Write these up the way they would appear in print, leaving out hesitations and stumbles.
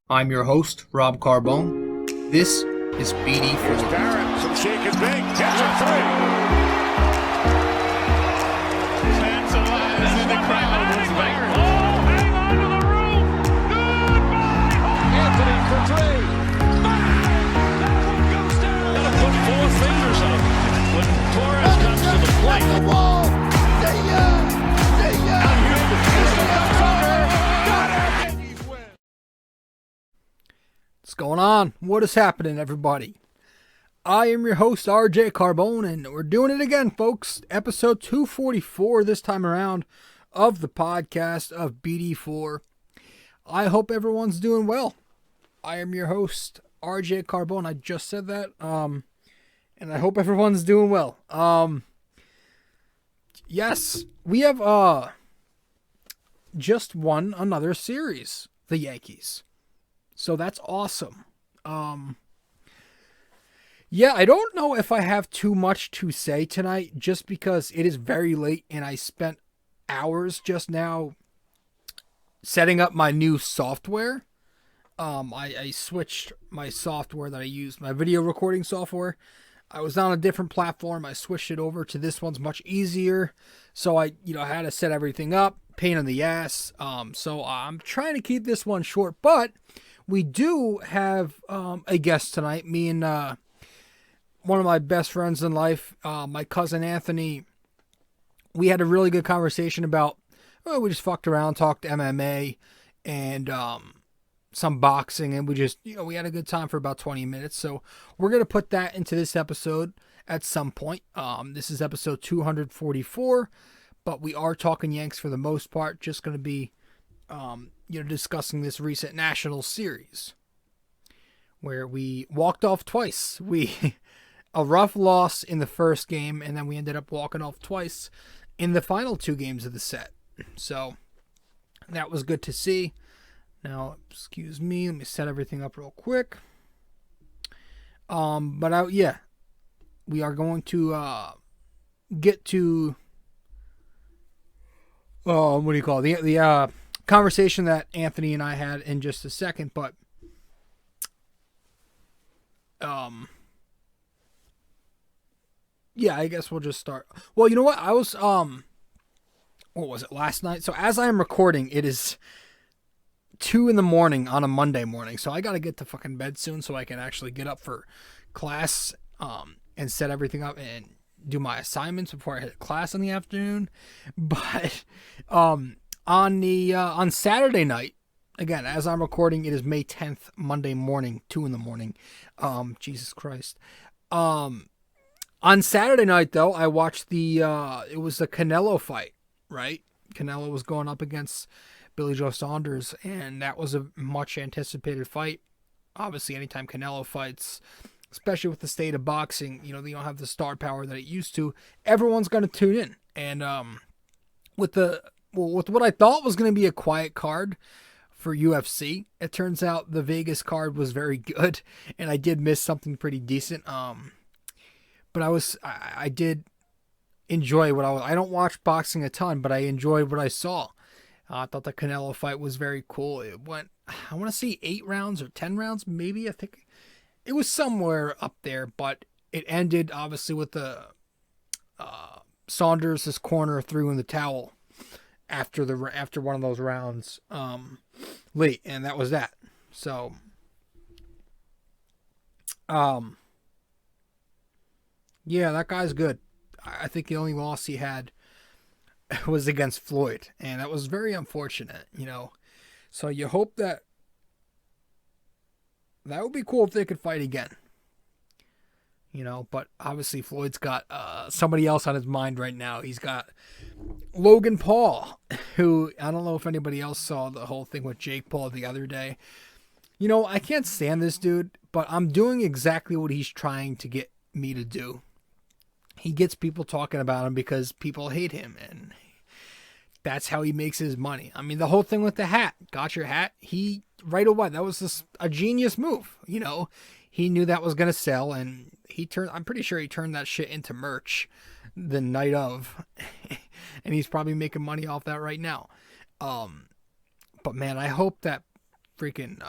I'm your host, Rob Carbone. This is BD4. Here's Barrett, some shake and bake, catch a three. Fans alive in the crowd. Oh, hang on to the roof. Goodbye. Anthony for three. Bang! That one goes down. Gotta put four fingers up when Torres comes to the plate. The wall. See ya. See ya. Out here, the pistol comes under. Got it. Yankees win. What's going on? What is happening, everybody? I am your host, rjcarbone, and we're doing it again, folks. Episode 244 this time around of the podcast of BD4. I hope everyone's doing well. I am your host, rjcarbone. I just said that, and I hope everyone's doing well. Yes, we have just won another series, the Yankees. So that's awesome. Yeah, I don't know if I have too much to say tonight just because it is very late and I spent hours just now setting up my new software. I switched my software that I use, my video recording software. I was on a different platform. I switched it over to this one's much easier. So I had to set everything up. Pain in the ass. So I'm trying to keep this one short, but we do have a guest tonight. Me and one of my best friends in life, my cousin Anthony. We had a really good conversation about, we just fucked around, talked MMA and some boxing, and we just, we had a good time for about 20 minutes. So we're going to put that into this episode at some point. This is episode 244, but we are talking Yanks for the most part, just going to be discussing this recent national series where we walked off twice. A rough loss in the first game, and then we ended up walking off twice in the final two games of the set. So that was good to see. Now, excuse me, let me set everything up real quick. We are going to get to what do you call it? The conversation that Anthony and I had in just a second, but I guess we'll just start. Well, you know what? I was what was it, last night? So as I am recording, it is 2 a.m. on a Monday morning. So I got to get to fucking bed soon so I can actually get up for class and set everything up and do my assignments before I hit class in the afternoon. But on Saturday night, again, as I'm recording, it is May 10th, Monday morning, 2 a.m. Jesus Christ. On Saturday night, though, I watched it was the Canelo fight, right? Canelo was going up against Billy Joe Saunders, and that was a much anticipated fight. Obviously, anytime Canelo fights, especially with the state of boxing, they don't have the star power that it used to. Everyone's going to tune in. And with what I thought was going to be a quiet card for UFC, it turns out the Vegas card was very good, and I did miss something pretty decent. But I did enjoy I don't watch boxing a ton, but I enjoyed what I saw. I thought the Canelo fight was very cool. It went, I want to say 8 rounds or 10 rounds, maybe. I think it was somewhere up there, but it ended obviously with the Saunders' corner threw in the towel after one of those rounds late, and that was that. So yeah, that guy's good. I think the only loss he had was against Floyd, and that was very unfortunate, So you hope that would be cool if they could fight again, But obviously Floyd's got somebody else on his mind right now. He's got Logan Paul, who I don't know if anybody else saw the whole thing with Jake Paul the other day. I can't stand this dude, but I'm doing exactly what he's trying to get me to do. He gets people talking about him because people hate him, and that's how he makes his money. I mean, the whole thing with the hat, got your hat, he right away, that was a genius move. He knew that was going to sell, and I'm pretty sure he turned that shit into merch the night of, and he's probably making money off that right now. But man, I hope that freaking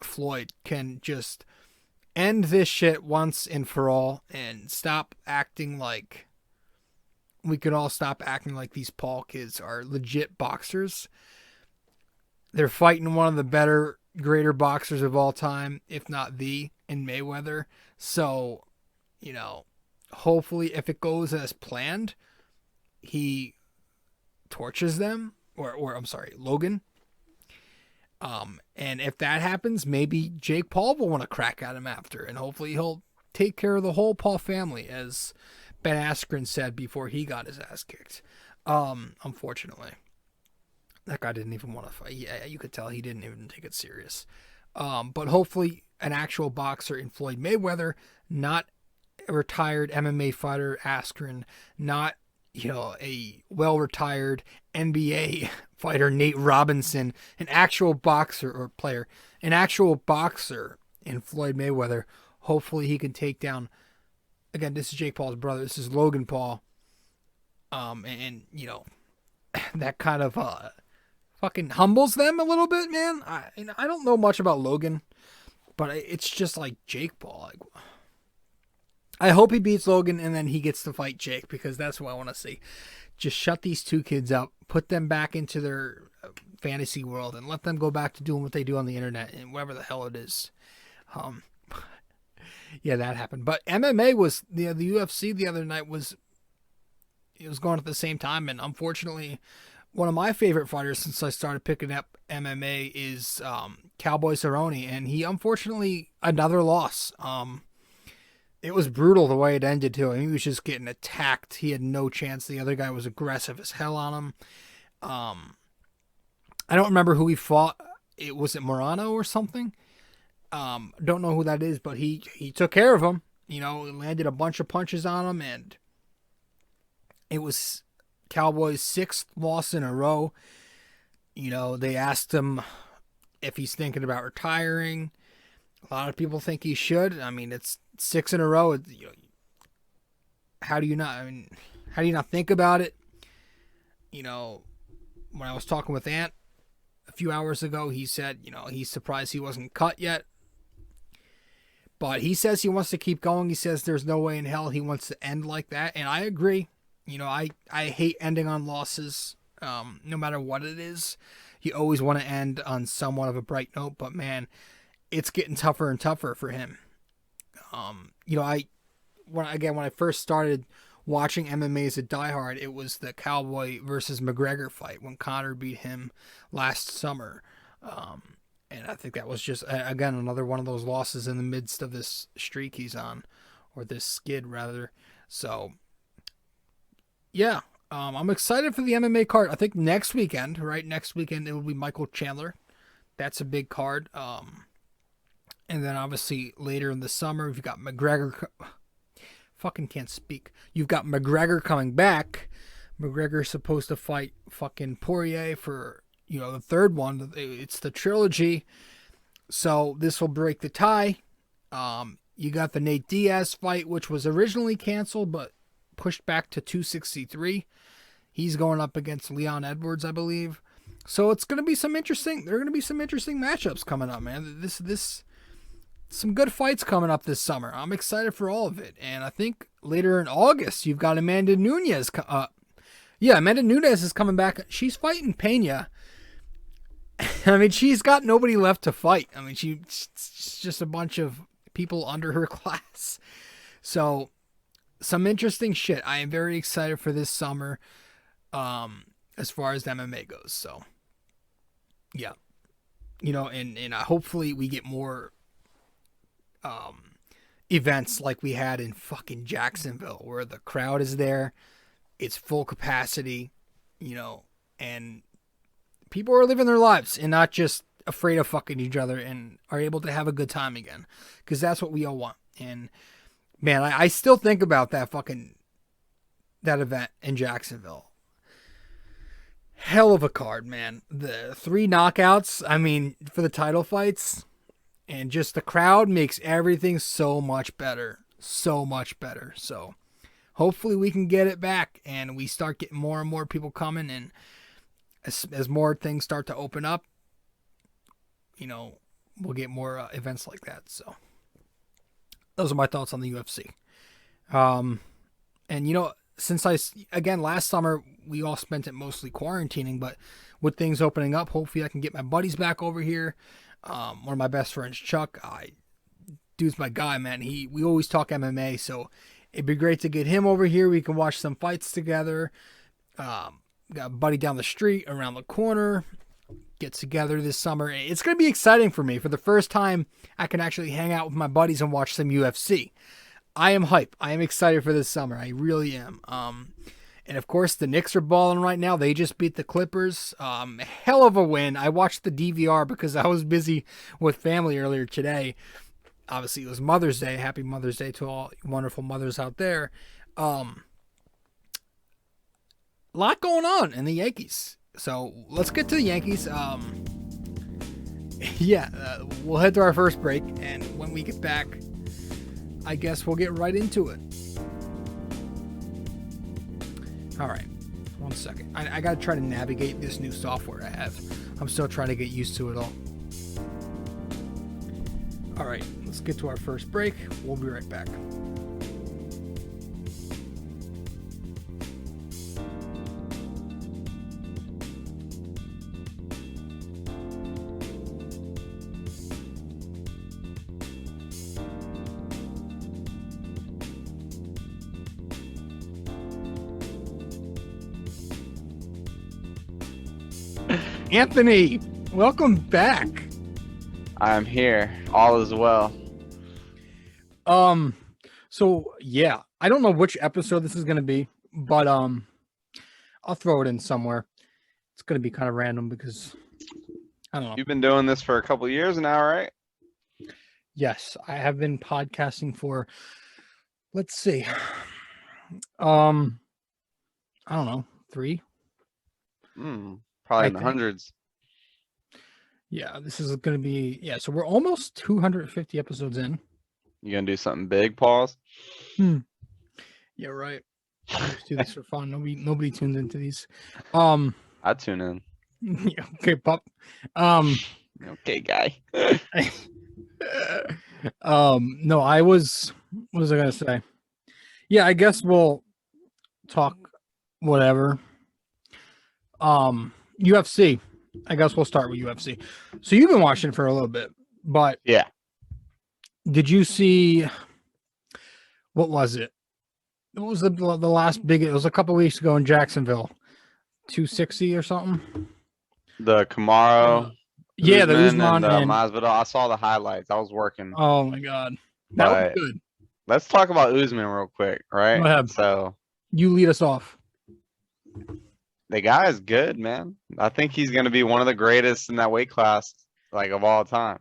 Floyd can just end this shit once and for all and stop acting like we could all stop acting like these Paul kids are legit boxers. They're fighting one of the better, greater boxers of all time, if not the, in Mayweather. So, hopefully if it goes as planned, he torches them, or I'm sorry, Logan. And if that happens, maybe Jake Paul will want to crack at him after, and hopefully he'll take care of the whole Paul family, as Ben Askren said before he got his ass kicked. Unfortunately. That guy didn't even want to fight. Yeah, you could tell he didn't even take it serious. But hopefully an actual boxer in Floyd Mayweather, not a retired MMA fighter Askren, not, a well-retired NBA fighter Nate Robinson, an actual boxer or player, an actual boxer in Floyd Mayweather. Hopefully he can take down, again, this is Jake Paul's brother. This is Logan Paul. That kind of fucking humbles them a little bit, man. I don't know much about Logan, but it's just like Jake Paul. I hope he beats Logan and then he gets to fight Jake, because that's what I want to see. Just shut these two kids up, put them back into their fantasy world, and let them go back to doing what they do on the internet and whatever the hell it is. Yeah, that happened. But MMA was the UFC the other night was going at the same time, and unfortunately, one of my favorite fighters since I started picking up MMA is Cowboy Cerrone, and he unfortunately another loss. It was brutal the way it ended too. He was just getting attacked. He had no chance. The other guy was aggressive as hell on him. I don't remember who he fought. Was it Morano or something? Don't know who that is, but he took care of him. He landed a bunch of punches on him, and it was Cowboy's 6th loss in a row. They asked him if he's thinking about retiring. A lot of people think he should. I mean, it's 6 in a row. How do you not think about it? When I was talking with Ant a few hours ago, he said, he's surprised he wasn't cut yet. But he says he wants to keep going. He says there's no way in hell he wants to end like that. And I agree. I hate ending on losses, no matter what it is. You always want to end on somewhat of a bright note, but man, it's getting tougher and tougher for him. When I first started watching MMA as a diehard, it was the Cowboy versus McGregor fight when Conor beat him last summer. And I think that was just, again, another one of those losses in the midst of this streak he's on, or this skid rather. So, yeah, I'm excited for the MMA card. I think next weekend it will be Michael Chandler. That's a big card. And then obviously later in the summer, you've got McGregor. Fucking can't speak. You've got McGregor coming back. McGregor's supposed to fight fucking Poirier for, the third one. It's the trilogy. So this will break the tie. You got the Nate Diaz fight, which was originally canceled, but pushed back to 263. He's going up against Leon Edwards, I believe. So it's going to be some interesting matchups coming up, man. Some good fights coming up this summer. I'm excited for all of it. And I think later in August, you've got Amanda Nunez. Amanda Nunez is coming back. She's fighting Pena. I mean, she's got nobody left to fight. I mean, she's just a bunch of people under her class. So, some interesting shit. I am very excited for this summer as far as the MMA goes. So, yeah. And hopefully we get more events like we had in fucking Jacksonville, where the crowd is there, it's full capacity, and people are living their lives and not just afraid of fucking each other and are able to have a good time again, because that's what we all want. And man, I still think about that event in Jacksonville. Hell of a card, man. The 3 knockouts, I mean, for the title fights. And just the crowd makes everything so much better. So much better. So hopefully we can get it back and we start getting more and more people coming. And as more things start to open up, we'll get more events like that. So those are my thoughts on the UFC. And since again, last summer we all spent it mostly quarantining, but with things opening up, hopefully I can get my buddies back over here. One of my best friends, Chuck, dude's my guy, man. We always talk MMA, so it'd be great to get him over here. We can watch some fights together. Got a buddy down the street, around the corner. Get together this summer. It's going to be exciting for me. For the first time, I can actually hang out with my buddies and watch some UFC. I am hype. I am excited for this summer. I really am. And of course, the Knicks are balling right now. They just beat the Clippers. Hell of a win. I watched the DVR because I was busy with family earlier today. Obviously, it was Mother's Day. Happy Mother's Day to all wonderful mothers out there. A lot going on in the Yankees. So let's get to the Yankees. We'll head to our first break, and when we get back, I guess we'll get right into it. All right, 1 second. I got to try to navigate this new software I have. I'm still trying to get used to it all. All right, let's get to our first break. We'll be right back. Anthony, welcome back. I'm here. All is well. So yeah, I don't know which episode this is going to be, but I'll throw it in somewhere. It's going to be kind of random because I don't know. You've been doing this for a couple years now, right? Yes, I have been podcasting for, let's see. I don't know, 3. Probably in the hundreds. Yeah, this is going to be, so we're almost 250 episodes in. You gonna do something big, pause? Yeah, right. I just do this for fun. Nobody tunes into these. I tune in. Yeah, okay, pup. Okay, guy. No, what was I gonna say? Yeah, I guess we'll talk whatever. UFC. I guess we'll start with UFC. So you've been watching for a little bit, but yeah. Did you see, what was it? It was the last big, it was a couple weeks ago in Jacksonville. 260 or something? The Camaro. Yeah, the Usman and Masvidal. I saw the highlights. I was working. Oh my God. That was good. Let's talk about Usman real quick, right? Go ahead. So you lead us off. The guy is good, man. I think he's going to be one of the greatest in that weight class, like, of all time.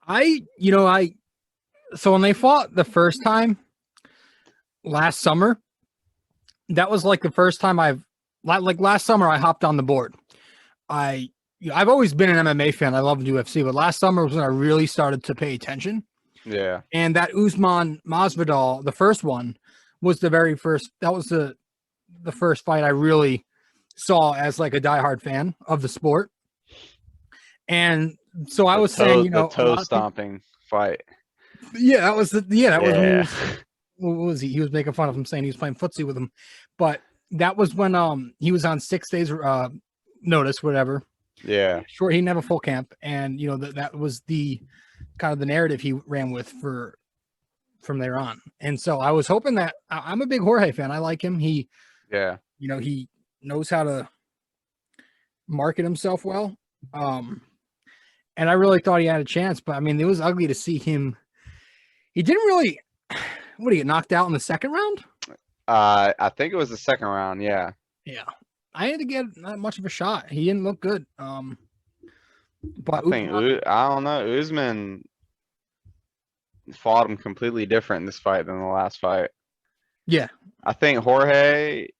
So when they fought the first time last summer, that was like the first time last summer I hopped on the board. I've always been an MMA fan. I love UFC, but last summer was when I really started to pay attention. Yeah. And that Usman Masvidal, the first one, was the very first. That was the first fight I really saw as like a diehard fan of the sport. And so I was saying, the toe stomping fight. Yeah, that was when what was he? He was making fun of him, saying he was playing footsie with him. But that was when he was on 6 days notice, whatever. Yeah. Sure, he didn't have a full camp, and that was the kind of the narrative he ran with from there on. And so I was hoping that I'm a big Jorge fan. I like him. He knows how to market himself well. And I really thought he had a chance, but I mean, it was ugly to see him. He didn't really. What, did he get knocked out in the second round? I think it was the second round. Yeah. Yeah. I had to get not much of a shot. He didn't look good. But I don't know. Usman fought him completely different in this fight than the last fight. Yeah. I think Jorge's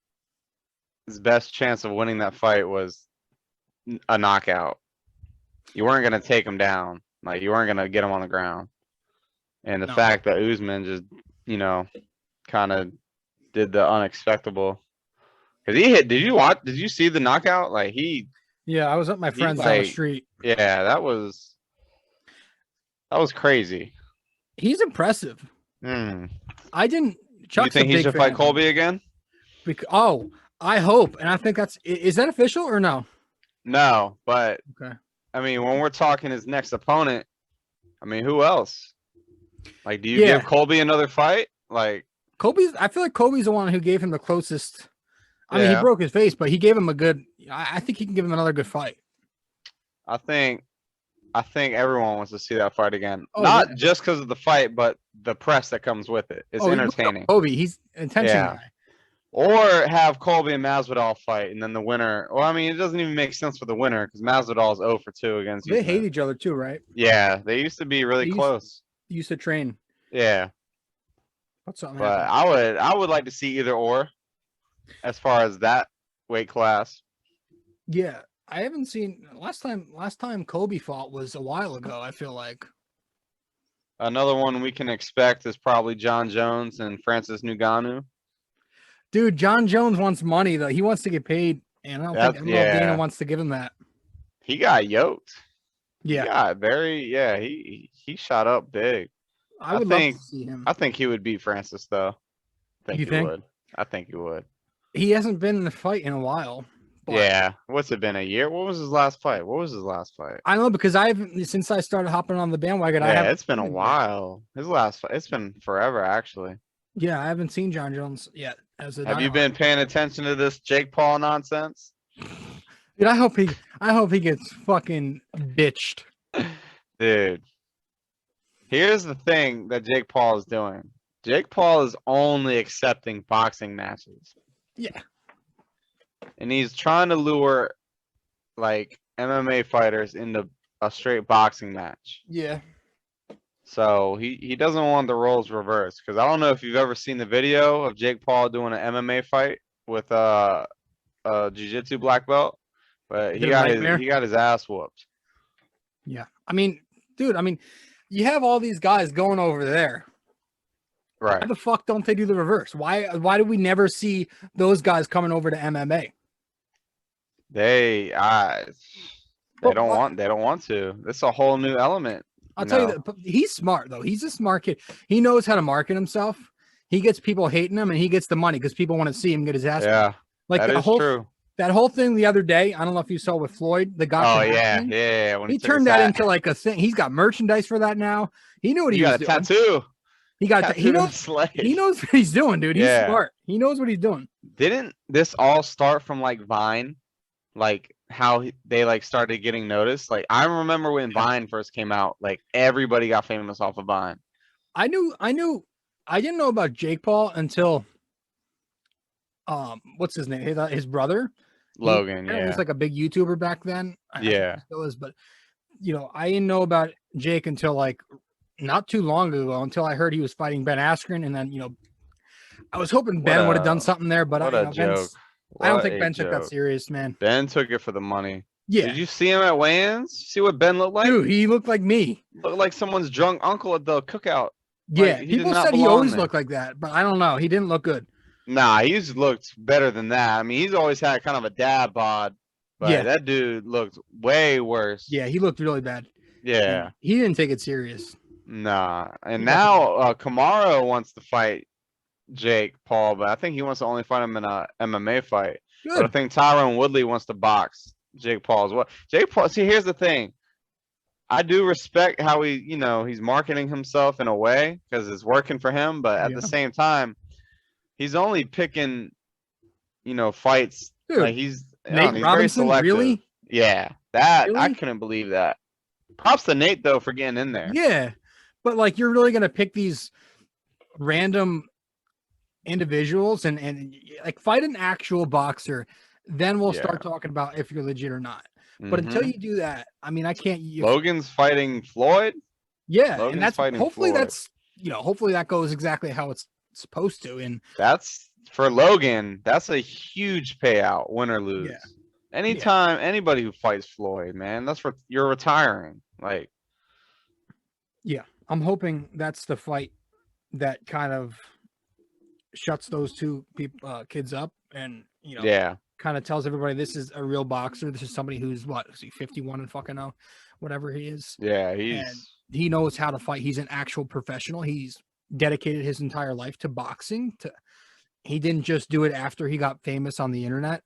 best chance of winning that fight was a knockout. You weren't going to take him down. Like, you weren't going to get him on the ground. And the fact that Usman just, kind of did the unexpectable. Because he hit, did you see the knockout? Like, yeah, I was at my friend's down the street. Yeah, that was That was crazy. He's impressive. Hmm. I didn't. You Chuck's think a he big should fan fight of him. Colby again? Oh, I hope, and I think is that official or no? No, but Okay. I mean, when we're talking his next opponent, I mean, who else? Like, do you Yeah. give Colby another fight? Like, I feel like Kobe's the one who gave him the closest. I mean, he Yeah. broke his face, but he gave him a good. I think he can give him another good fight. I think everyone wants to see that fight again. Oh, Not yeah. just because of the fight, but the press that comes with it. It's We know entertaining. Kobe, he's an attention Yeah. guy. Or have Colby and Masvidal fight, and then the winner. Well, I mean, it doesn't even make sense for the winner because Masvidal is 0 for 2 against. They hate Usman. each other too, right? Yeah, they used to be really They used- close. He used to train. Yeah, What's something but happened? I would like to see either or, as far as that weight class. Yeah, I haven't seen last time Kobe fought was a while ago. I feel like. Another one we can expect is probably John Jones and Francis Ngannou. Dude, John Jones wants money though. He wants to get paid, and I don't know if Yeah. Dana wants to give him that. He got yoked. Yeah, He got he shot up big. I would love to see him. I think he would beat Francis though. You think? Would. I think he would. He hasn't been in a fight in a while. But Yeah. What's it been, a year? What was his last fight? I don't know because I haven't since I started hopping on the bandwagon. I Yeah, haven't it's been a seen him yet. while. His last fight. It's been forever, actually. Yeah, I haven't seen John Jones yet. As a Have you diehard. been paying attention to this Jake Paul nonsense? Dude, I hope he gets fucking bitched. Dude. Here's the thing that Jake Paul is doing. Jake Paul is only accepting boxing matches. Yeah. And he's trying to lure like MMA fighters into a straight boxing match. Yeah. So he doesn't want the roles reversed, because I don't know if you've ever seen the video of Jake Paul doing an MMA fight with a jiu-jitsu black belt, but Is it a nightmare? he got his ass whooped. Yeah. I mean, dude, you have all these guys going over there. Right. Why the fuck don't they do the reverse? Why do we never see those guys coming over to MMA? They But don't why- want to. It's a whole new element. I'll tell you that but he's smart though. He's a smart kid. He knows how to market himself. He gets people hating him and he gets the money because people want to see him get his ass. Yeah, Like that the is whole true. that whole thing the other day. I don't know if you saw with Floyd, the guy. Oh from yeah, Aspen. yeah. When He took turned his that hat. into like a thing. He's got merchandise for that now. He knew what He he was got a doing. tattoo. He got Tattoo he of knows Slade. he knows what he's doing, dude. He's Yeah. smart. He knows what he's doing. Didn't this all start from like Vine? Like how they like started getting noticed? Like I remember when Vine first came out, like everybody got famous off of Vine. I didn't know about Jake Paul until what's his name? His brother. Logan, He yeah. was like a big YouTuber back then. I think Yeah. he still is, but I didn't know about Jake until like not too long ago, until I heard he was fighting Ben Askren, and then I was hoping Ben would have done something there, but What I a Ben's- joke. I don't What think a Ben took that joke. serious, man. Ben took it for the money. Yeah, Did you see him at weigh-ins? See what Ben looked like? dude, he looked like me. Looked like someone's drunk uncle at the cookout. Yeah, he did people not said he belong always there. looked like that, but I don't know. He didn't look good. Nah, he's looked better than that. I mean, he's always had kind of a dad bod, but Yeah. that dude looked way worse. Yeah, he looked really bad. Yeah. And he didn't take it serious. Nah. And He now Camaro wants to fight Jake Paul, but I think he wants to only fight him in a MMA fight. But I Good. think Tyron Woodley wants to box Jake Paul as well. Jake Paul, see, here's the thing. I do respect how he's marketing himself in a way because it's working for him, but at Yeah. the same time, he's only picking, fights. Dude, Like he's Nate very Robinson, selective. really? Yeah, that I Really? couldn't believe that. Props to Nate though for getting in there. Yeah, but like you're really gonna pick these random individuals and like fight an actual boxer, then we'll start talking about if you're legit or not. But until Mhm. you do that, I can't. Logan's fighting Floyd. Yeah, Logan's and that's fighting hopefully Floyd. that's hopefully that goes exactly how it's supposed to. And That's for Logan. That's a huge payout, win or lose. Yeah. Anytime anybody who fights Floyd, man, you're retiring. Like, yeah, I'm hoping that's the fight that kind of shuts those two kids up, and yeah, kind of tells everybody this is a real boxer. This is somebody who's 51 and fucking whatever he is. yeah, he's he knows how to fight. He's an actual professional. He's dedicated his entire life to boxing. He didn't just do it after he got famous on the internet.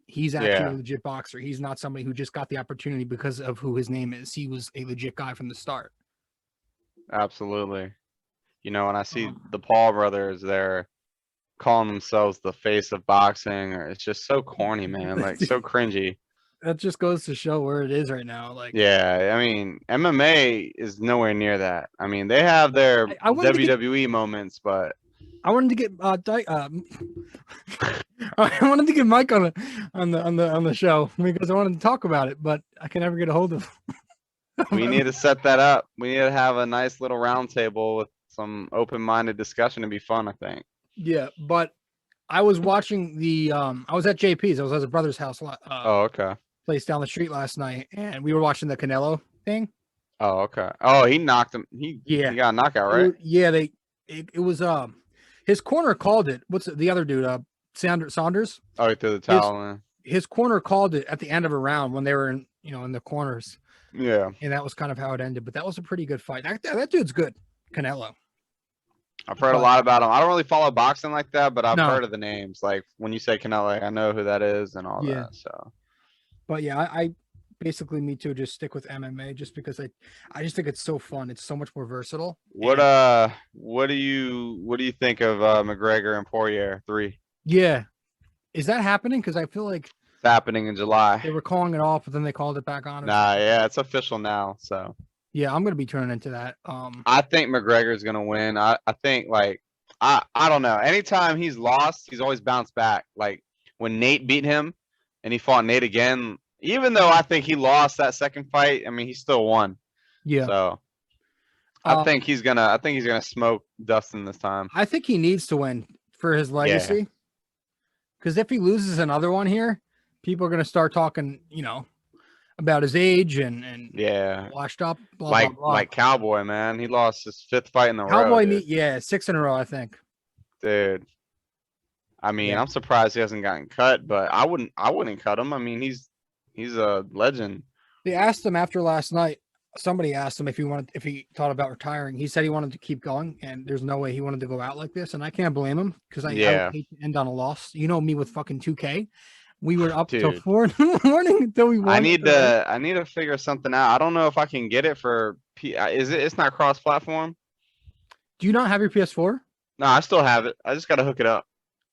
He's actually a legit boxer. He's not somebody who just got the opportunity because of who his name is. He was a legit guy from the start. Absolutely. You know, when I see the Paul brothers, they're calling themselves the face of boxing, or it's just so corny, man. Like so cringy. That just goes to show where it is right now. Like, Yeah, I mean, MMA is nowhere near that. I mean, they have their I wanted to WWE moments, but I wanted to get I wanted to get Mike on the show because I wanted to talk about it, but I can never get a hold of him. we need to set that up. We need to have a nice little round table with some open-minded discussion. It'd be fun, I think. Yeah, but I was watching I was at JP's. I was at his brother's house. Oh, okay. Place down the street last night, and we were watching the Canelo thing. Oh, okay. Oh, he knocked him. He got a knockout, right? It was his corner called it. What's the other dude? Saunders. Oh, he threw the towel in. His corner called it at the end of a round when they were in the corners. Yeah. And that was kind of how it ended. But that was a pretty good fight. That dude's good, Canelo. I've heard a lot about him. I don't really follow boxing like that, but I've heard of the names. Like when you say Canelo, I know who that is and all that. So. But yeah, I basically me too. Just stick with MMA just because I just think it's so fun. It's so much more versatile. What do you think of McGregor and Poirier 3? Yeah, is that happening? Because I feel like it's happening in July. They were calling it off, but then they called it back on. Nah, yeah, it's official now. So yeah, I'm gonna be turning into that. I think McGregor's gonna win. I think like I don't know. Anytime he's lost, he's always bounced back. Like when Nate beat him and he fought Nate again, even though I think he lost that second fight, I mean he still won. Yeah. So I think he's gonna smoke Dustin this time. I think he needs to win for his legacy. Because if he loses another one here, people are gonna start talking, about his age and washed up. Blah, blah, blah. Like Cowboy, man. He lost his 5th fight in the row. Cowboy, 6 in a row, I think. Dude. I mean, I'm surprised he hasn't gotten cut, but I wouldn't cut him. I mean, he's a legend. They asked him after last night. Somebody asked him if he thought about retiring. He said he wanted to keep going, and there's no way he wanted to go out like this. And I can't blame him because I hate to end on a loss. You know me with fucking 2K. We were up till 4 in the morning until we won. I need to figure something out. I don't know if I can get it for it's not cross-platform. Do you not have your PS4? No, I still have it. I just got to hook it up.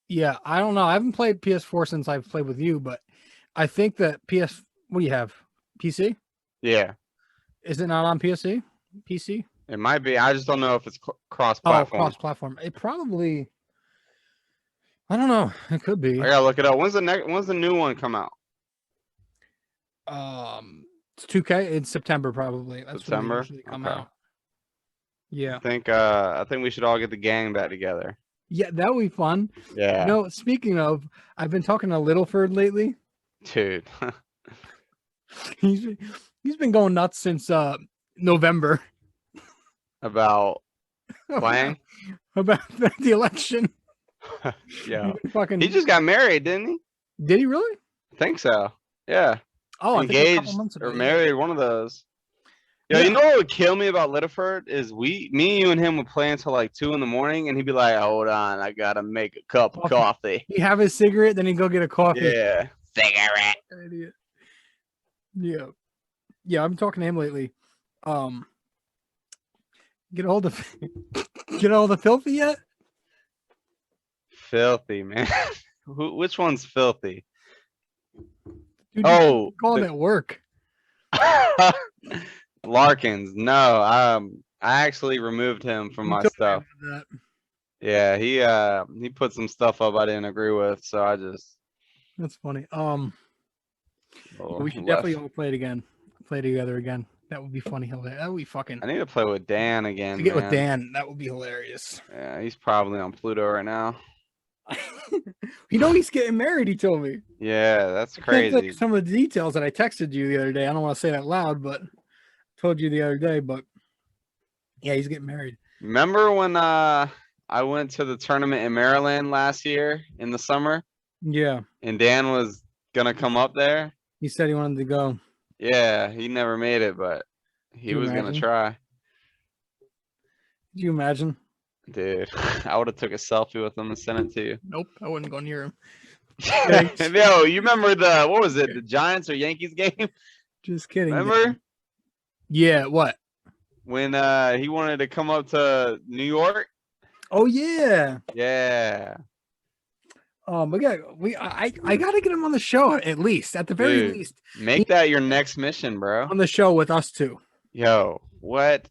Yeah, I don't know. I haven't played PS4 since I've played with you, but I think that what do you have? PC? Yeah. Is it not on PC? It might be. I just don't know if it's cross-platform. Oh, cross-platform. It probably. I don't know. It could be. I gotta look it up. When's the new one come out? It's 2K. It's September probably. That's September. When they come out. Yeah. I think we should all get the gang back together. Yeah, that would be fun. Yeah. Speaking of, I've been talking to Littleford lately. Dude. He's been going nuts since November. About playing? About the election. Yeah. He just got married, didn't he? Did he really? I think so. Yeah. Oh, engaged or married, one of those. Yo, you know what would kill me about Littleford is me, you, and him would play until like 2 in the morning, and he'd be like, "Hold on, I gotta make a cup of coffee." He'd have his cigarette, then he'd go get a coffee. Yeah, cigarette. Idiot. Yeah. I've been talking to him lately. Get a hold of Filthy yet? Filthy, man. Which one's Filthy? Dude, calling it work. Larkins. No, I actually removed him from my stuff. Yeah, he put some stuff up I didn't agree with, so I just. That's funny. We should definitely all play together again. That would be funny. That would be fucking. I need to play with Dan again. With Dan, that would be hilarious. Yeah, he's probably on Pluto right now. He's getting married. He told me. Yeah, that's crazy. Like some of the details that I texted you the other day. I don't want to say that loud, but I told you the other day. But yeah, he's getting married. Remember when I went to the tournament in Maryland last year in the summer? Yeah. And Dan was gonna come up there. He said he wanted to go. Yeah, he never made it, but he was gonna try. you imagine? Dude, I would have took a selfie with him and sent it to you. Nope, I wouldn't go near him. Yo, you remember what was it? The Giants or Yankees game? Just kidding. Remember? Yeah, what? When he wanted to come up to New York? Oh yeah. Yeah. I gotta get him on the show at least, at the very Dude, least. Make that your next mission, bro. On the show with us two. Yo, what?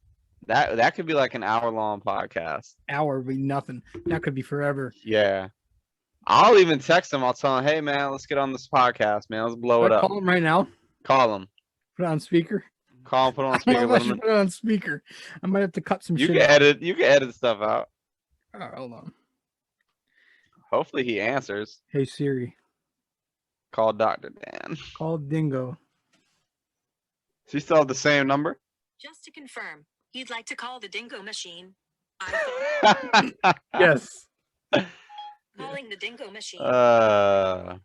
That could be like an hour-long podcast. Hour would be nothing. That could be forever. Yeah. I'll even text him. I'll tell him, hey man, let's get on this podcast, man. Let's blow it up. Call him right now. Call him. Put it on speaker. Call him, put it on I speaker. don't know if I should put it on speaker. I might have to cut some You shit can out. edit. You can edit stuff out. All right, hold on. Hopefully he answers. Hey Siri, Call Dr. Dan. call Dingo. Does he still have the same number? Just to confirm, you'd like to call the Dingo machine. Yes. Calling the Dingo machine. I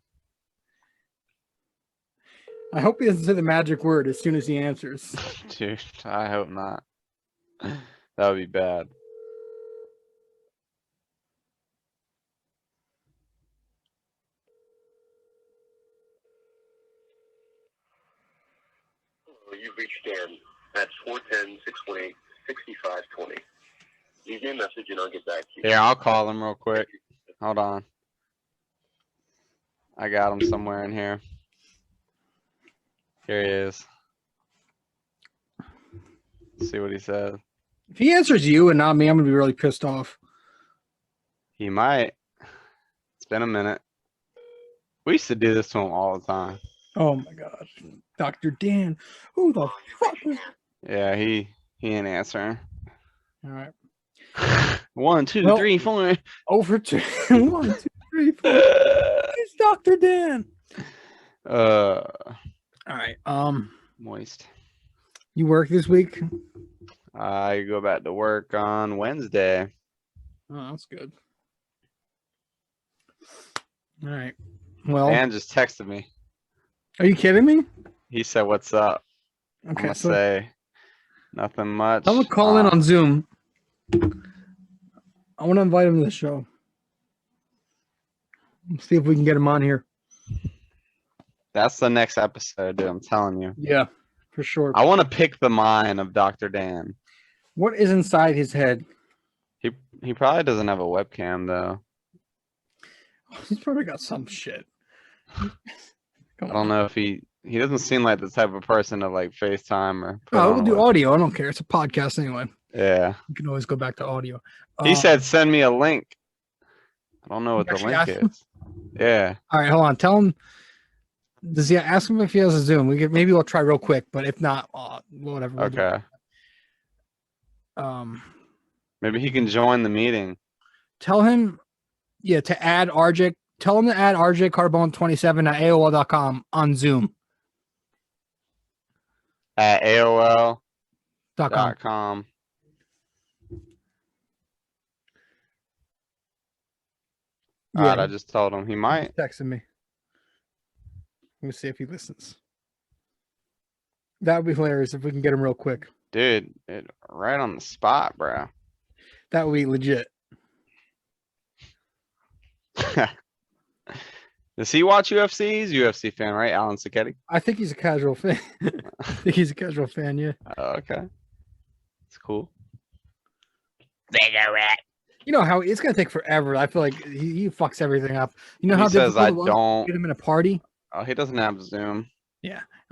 hope he doesn't say the magic word as soon as he answers. Dude, I hope not. That would be bad. You've reached Dan. That's 410-618-6520. Leave me a message and I'll get back to you. Here, I'll call him real quick. Hold on. I got him somewhere in here. Here he is. Let's see what he says. If he answers you and not me, I'm gonna be really pissed off. He might. It's been a minute. We used to do this to him all the time. Oh my god, Dr. Dan, who the fuck? Yeah, he ain't answering. All right, 1, 2, Well- 3, 4. over to 1, 2, 3, 4. It's Dr. Dan. All right, Moist. you work this week? I go back to work on Wednesday. Oh, that's good. All right. Well, Dan just texted me. are you kidding me? He said, "What's up?" I'm Okay, gonna so say nothing much. I'm gonna call in on Zoom. I want to invite him to the show. Let's see if we can get him on here. That's the next episode, dude. I'm telling you. Yeah, for sure. I want to pick the mind of Dr. Dan. What is inside his head? He probably doesn't have a webcam though. He's probably got some shit. I don't know if he doesn't seem like the type of person to like FaceTime or. put Oh, on we'll a do web- audio. I don't care. It's a podcast anyway. Yeah. You can always go back to audio. He said, "Send me a link." I don't know what the actually link asked him? is. Yeah. All right, hold on. Tell him. Does he ask him if he has a Zoom? Maybe we'll try real quick, but if not, whatever. we'll do. Okay. Um, Maybe he can join the meeting. tell him, to add RJ. Tell him to add rjcarbone27 at AOL.com on Zoom. At AOL.com. .com. All right, Yeah, I just told him he might. texting me. Let me see if he listens. That would be hilarious if we can get him real quick. Dude, right on the spot, bro. That would be legit. Does he watch UFC? He's a UFC fan, right? Alan Sacchetti? I think he's a casual fan. I think he's a casual fan, yeah. Oh, okay. It's cool. You know how it's gonna take forever. I feel like he fucks everything up. You know He how says difficult I it was to don't. get him in a party? Oh, he doesn't have Zoom.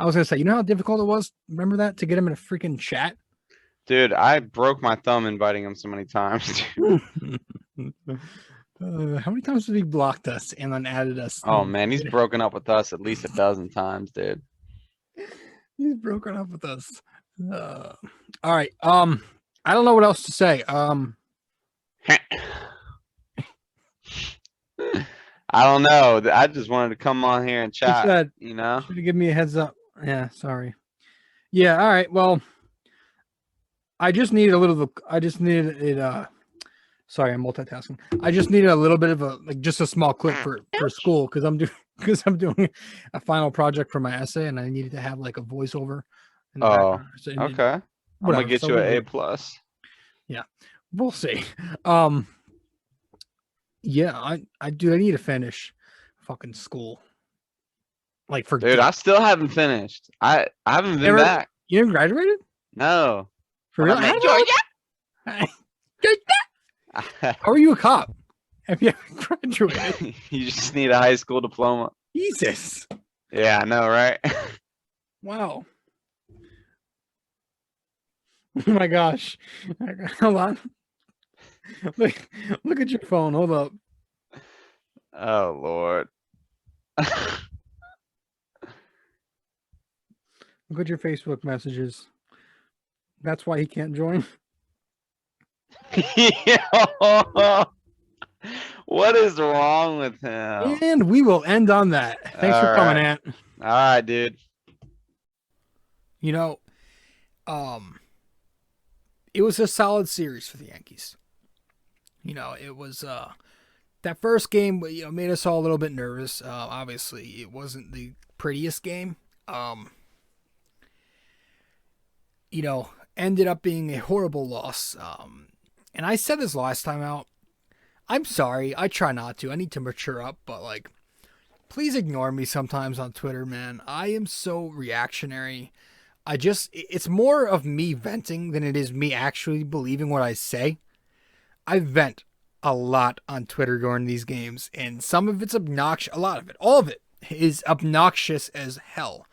I was gonna say, you know how difficult it was? Remember that? To get him in a freaking chat? Dude, I broke my thumb inviting him so many times. How many times has he blocked us and then added us? Oh man, he's broken up with us at least a dozen times, dude. He's broken up with us. All right. I don't know what else to say. I don't know. I just wanted to come on here and He chat. said, You know? should have given me a heads up. Yeah, sorry. Yeah, all right. Well, I just needed a little. I just needed it. Sorry, I'm multitasking. I just needed a little bit of just a small clip for school because I'm doing a final project for my essay and I needed to have like a voiceover. In the Oh, background. So it needed- Okay. I'm whatever, gonna get so you we'll an do A it. plus. We'll see. Yeah, I do. I need to finish fucking school. Like for Dude, I still haven't finished. I haven't been Never- back. you never graduated? No. For When real? I met How are you a cop? Have you ever graduated? Georgia, you just need a high school diploma. Jesus. Yeah, I know, right? Wow. Oh my gosh. Hold on. Look at your phone. Hold up. Oh Lord. Look at your Facebook messages. That's why he can't join. What is wrong with him? And we will end on that. Thanks for All coming, right. Ant. All right, dude. You know, it was a solid series for the Yankees. You know, it was that first game, made us all a little bit nervous. Obviously, it wasn't the prettiest game. Ended up being a horrible loss. And I said this last time out. I'm sorry. I try not to. I need to mature up, but please ignore me sometimes on Twitter, man. I am so reactionary. It's more of me venting than it is me actually believing what I say. I vent a lot on Twitter during these games, and some of it's obnoxious. A lot of it, all of it, is obnoxious as hell.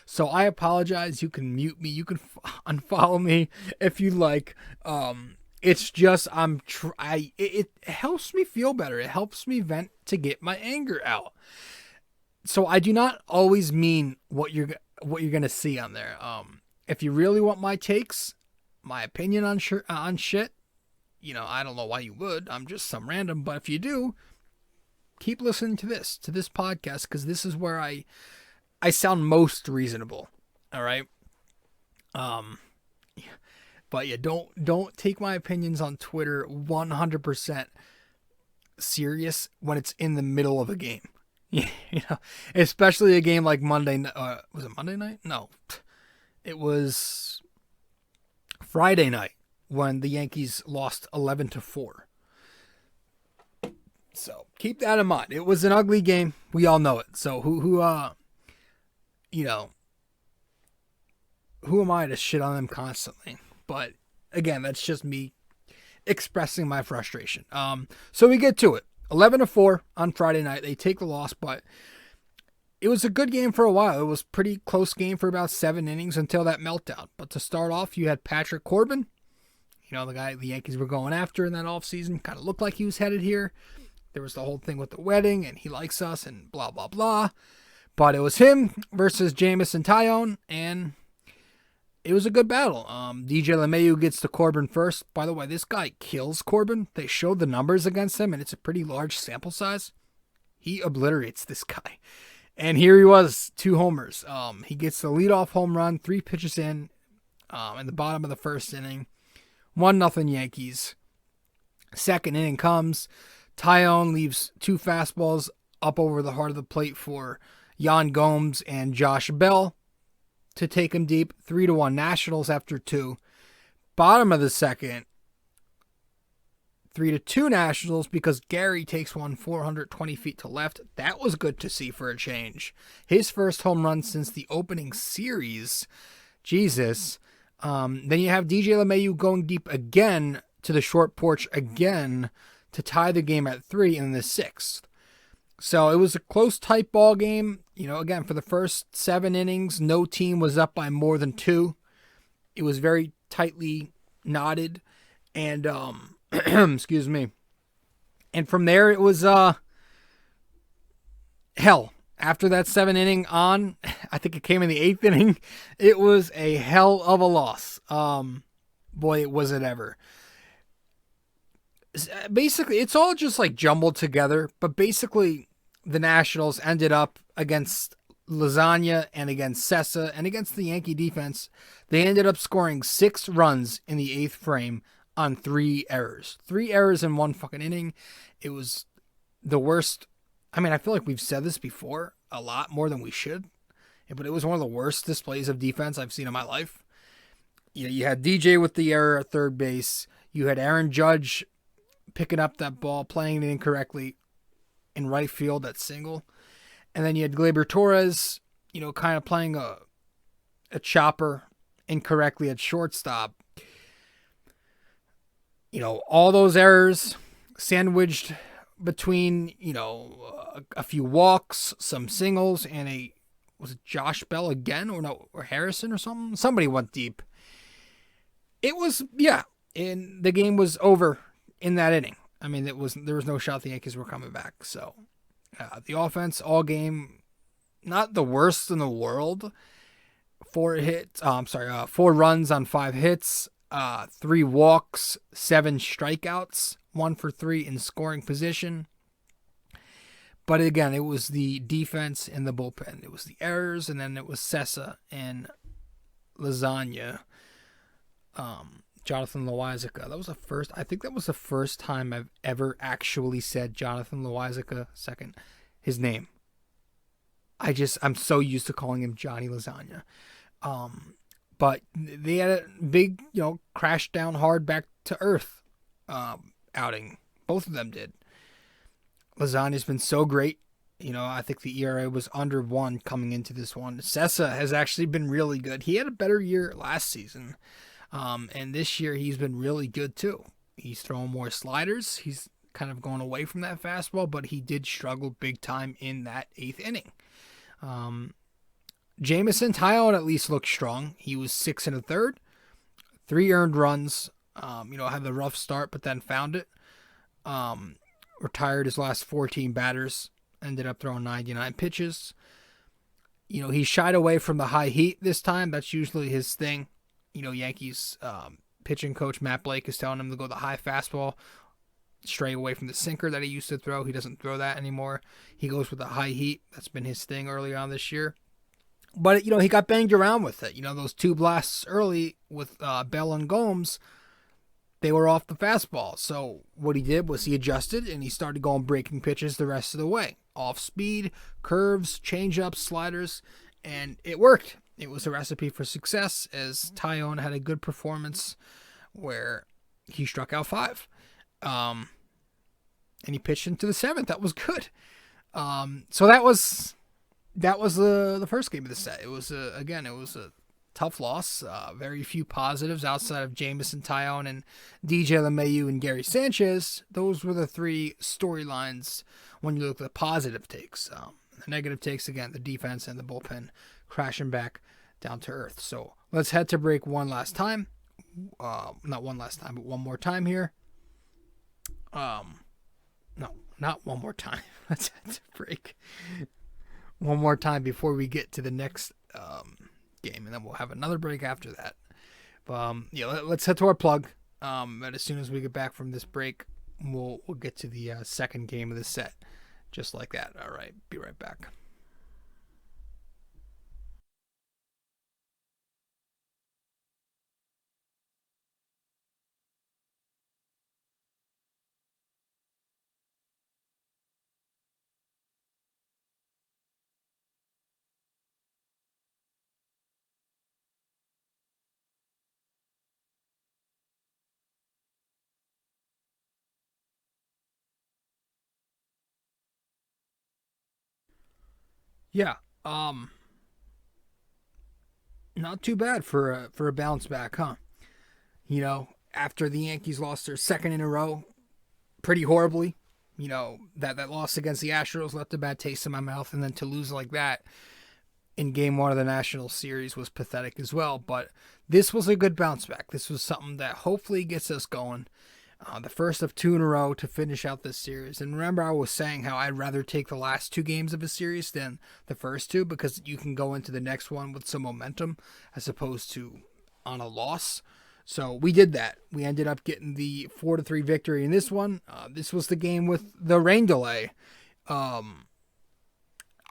So I apologize. You can mute me. You can unfollow me if you like. It's just it helps me feel better. It helps me vent to get my anger out. So I do not always mean what you're gonna see on there. If you really want my takes, my opinion on shit, I don't know why you would. I'm just some random, but if you do, keep listening to this podcast, because this is where I sound most reasonable. All right. But yeah, don't take my opinions on Twitter 100% serious when it's in the middle of a game. Especially a game like Monday. Was it Monday night? No, it was Friday night when the Yankees lost 11-4. So keep that in mind. It was an ugly game. We all know it. So who am I to shit on them constantly? But again, that's just me expressing my frustration. So we get to it. 11-4 on Friday night. They take the loss, but it was a good game for a while. It was a pretty close game for about 7 innings until that meltdown. But to start off, you had Patrick Corbin, the guy the Yankees were going after in that offseason. Kind of looked like he was headed here. There was the whole thing with the wedding, and he likes us, and blah, blah, blah. But it was him versus Jamison Tyone, and it was a good battle. DJ LeMahieu gets to Corbin first. By the way, this guy kills Corbin. They showed the numbers against him, and it's a pretty large sample size. He obliterates this guy. And here he was, 2 homers. He gets the leadoff home run, 3 pitches in the bottom of the first inning. 1-0 Yankees. Second inning comes. Tyone leaves 2 fastballs up over the heart of the plate for Yan Gomes and Josh Bell to take him deep. 3-1 Nationals after 2. Bottom of the second, 3-2 Nationals because Gary takes one 420 feet to left. That was good to see for a change. His first home run since the opening series. Jesus. Then you have DJ LeMahieu going deep again to the short porch again to tie the game at 3 in the 6th. So it was a close, tight ball game. Again, for the first 7 innings, no team was up by more than 2. It was very tightly knotted. And, excuse me. And from there, it was, hell. After that 7 inning on, I think it came in the 8th inning, it was a hell of a loss. Boy, was it ever. Basically, it's all just jumbled together, but basically the Nationals ended up against Lasagna and against Sessa and against the Yankee defense. They ended up scoring 6 runs in the 8th frame on 3 errors. 3 errors in 1 fucking inning. It was the worst. I mean, I feel like we've said this before a lot more than we should, but it was one of the worst displays of defense I've seen in my life. You had DJ with the error at third base. You had Aaron Judge picking up that ball, playing it incorrectly in right field, that single. And then you had Gleyber Torres, kind of playing a chopper incorrectly at shortstop. All those errors sandwiched between, a few walks, some singles, and was it Josh Bell again? Or Harrison or something? Somebody went deep. It was, and the game was over in that inning. I mean, there was no shot the Yankees were coming back. So the offense all game, not the worst in the world. 4 runs on 5 hits, 3 walks, 7 strikeouts, 1 for 3 in scoring position. But again, it was the defense and the bullpen. It was the errors, and then it was Sessa and Lasagna. Jonathan Loizaga. I think that was the first time I've ever actually said Jonathan Loizaga his name. I'm so used to calling him Johnny Lasagna. But they had a big, crash down hard back to earth outing. Both of them did. Lasagna's been so great. I think the ERA was under 1 coming into this one. Sessa has actually been really good. He had a better year last season. And this year he's been really good too. He's throwing more sliders. He's kind of going away from that fastball, but he did struggle big time in that 8th inning. Jamison Tyone at least looked strong. He was 6 1/3, 3 earned runs. Had the rough start, but then found it. Retired his last 14 batters. Ended up throwing 99 pitches. He shied away from the high heat this time. That's usually his thing. Yankees pitching coach Matt Blake is telling him to go the high fastball, stray away from the sinker that he used to throw. He doesn't throw that anymore. He goes with the high heat. That's been his thing early on this year. But, he got banged around with it. Those 2 blasts early with Bell and Gomes, they were off the fastball. So what he did was he adjusted, and he started going breaking pitches the rest of the way. Off speed, curves, changeups, sliders, and it worked. It was a recipe for success, as Tyone had a good performance where he struck out 5. And he pitched into the 7th. That was good. So that was the first game of the set. It was a tough loss. Very few positives outside of Jamison Tyone and DJ LeMahieu and Gary Sanchez. Those were the 3 storylines when you look at the positive takes. The negative takes, again, the defense and the bullpen crashing back down to earth. So let's head to break one last time. Not one last time, but one more time here. No, not one more time. Let's head to break one more time before we get to the next game, and then we'll have another break after that. Let's head to our plug. And as soon as we get back from this break, we'll get to the second game of the set, just like that. All right, be right back. Yeah, not too bad for a bounce back, huh? After the Yankees lost their 2nd in a row, pretty horribly. That loss against the Astros left a bad taste in my mouth, and then to lose like that in Game 1 of the National Series was pathetic as well. But this was a good bounce back. This was something that hopefully gets us going. The first of 2 in a row to finish out this series. And remember, I was saying how I'd rather take the last 2 games of a series than the first 2, because you can go into the next one with some momentum as opposed to on a loss. So we did that. We ended up getting the 4-3 victory in this one. This was the game with the rain delay. I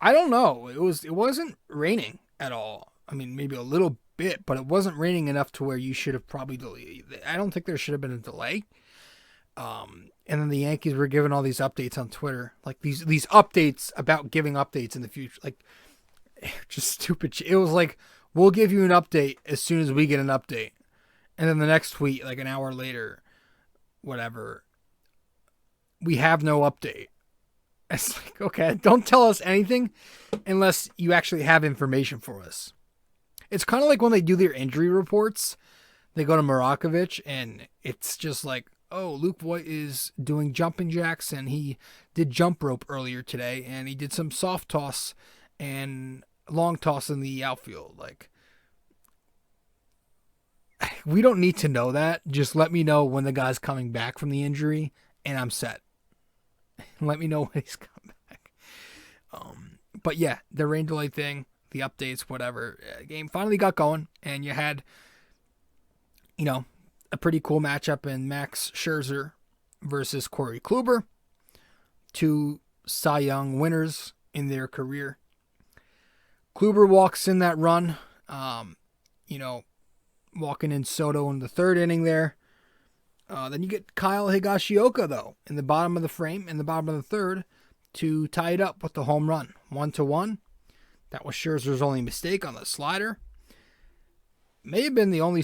don't know. It wasn't raining at all. I mean, maybe a little bit, but it wasn't raining enough to where you should have probably delayed. I don't think there should have been a delay. And then the Yankees were giving all these updates on Twitter, like these updates about giving updates in the future, like just stupid. It was like, we'll give you an update as soon as we get an update. And then the next tweet, like an hour later, whatever. We have no update. It's like, okay, don't tell us anything unless you actually have information for us. It's kind of like when they do their injury reports. They go to Marakovic, and it's just like, oh, Luke Voigt is doing jumping jacks, and he did jump rope earlier today, and he did some soft toss and long toss in the outfield. Like, we don't need to know that. Just let me know when the guy's coming back from the injury, and I'm set. Let me know when he's coming back. But yeah, the rain delay thing, the updates, whatever. Game finally got going, and you had, a pretty cool matchup in Max Scherzer versus Corey Kluber. 2 Cy Young winners in their career. Kluber walks in that run, walking in Soto in the 3rd inning there. Then you get Kyle Higashioka, though, in the bottom of the frame, in the bottom of the 3rd, to tie it up with the home run. 1-1. That was Scherzer's only mistake on the slider. May have been the only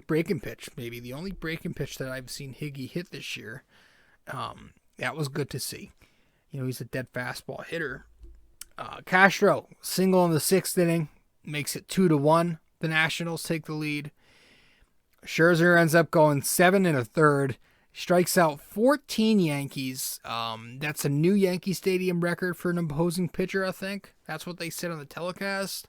breaking pitch, maybe. The only breaking pitch that I've seen Higgy hit this year. That was good to see. He's a dead fastball hitter. Castro, single in the 6th inning, makes it 2-1. The Nationals take the lead. Scherzer ends up going 7 1/3, strikes out 14 Yankees. That's a new Yankee Stadium record for an opposing pitcher, I think. That's what they said on the telecast.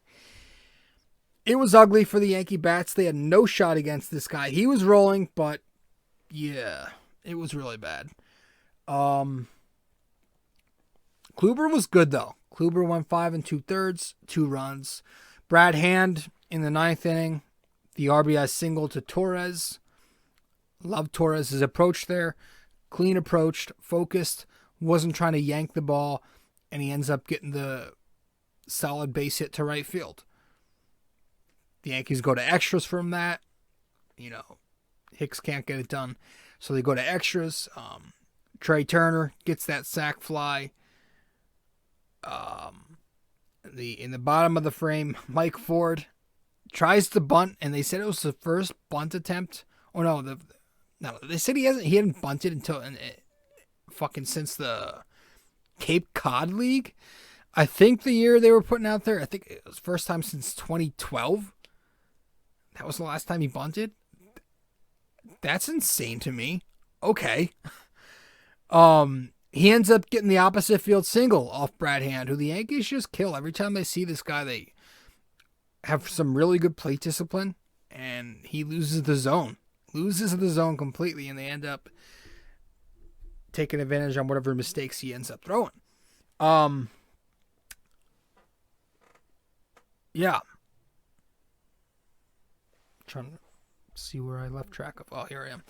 It was ugly for the Yankee bats. They had no shot against this guy. He was rolling, but yeah, it was really bad. Kluber was good, though. Kluber went 5 2/3, 2 runs. Brad Hand in the 9th inning, the RBI single to Torres. Love Torres' approach there. Clean approached, focused, wasn't trying to yank the ball, and he ends up getting the solid base hit to right field. The Yankees go to extras from that. Hicks can't get it done, so they go to extras. Trey Turner gets that sac fly. In the bottom of the frame, Mike Ford tries to bunt, and they said it was the first bunt attempt. Oh no, they said he hadn't bunted until since the Cape Cod League. I think the year they were putting out there, I think it was first time since 2012. That was the last time he bunted. That's insane to me. Okay. He ends up getting the opposite field single off Brad Hand, who the Yankees just kill. Every time they see this guy, they have some really good plate discipline, and he loses the zone. Loses the zone completely, and they end up taking advantage on whatever mistakes he ends up throwing. Yeah. Trying to see where I left track of. Oh, here I am.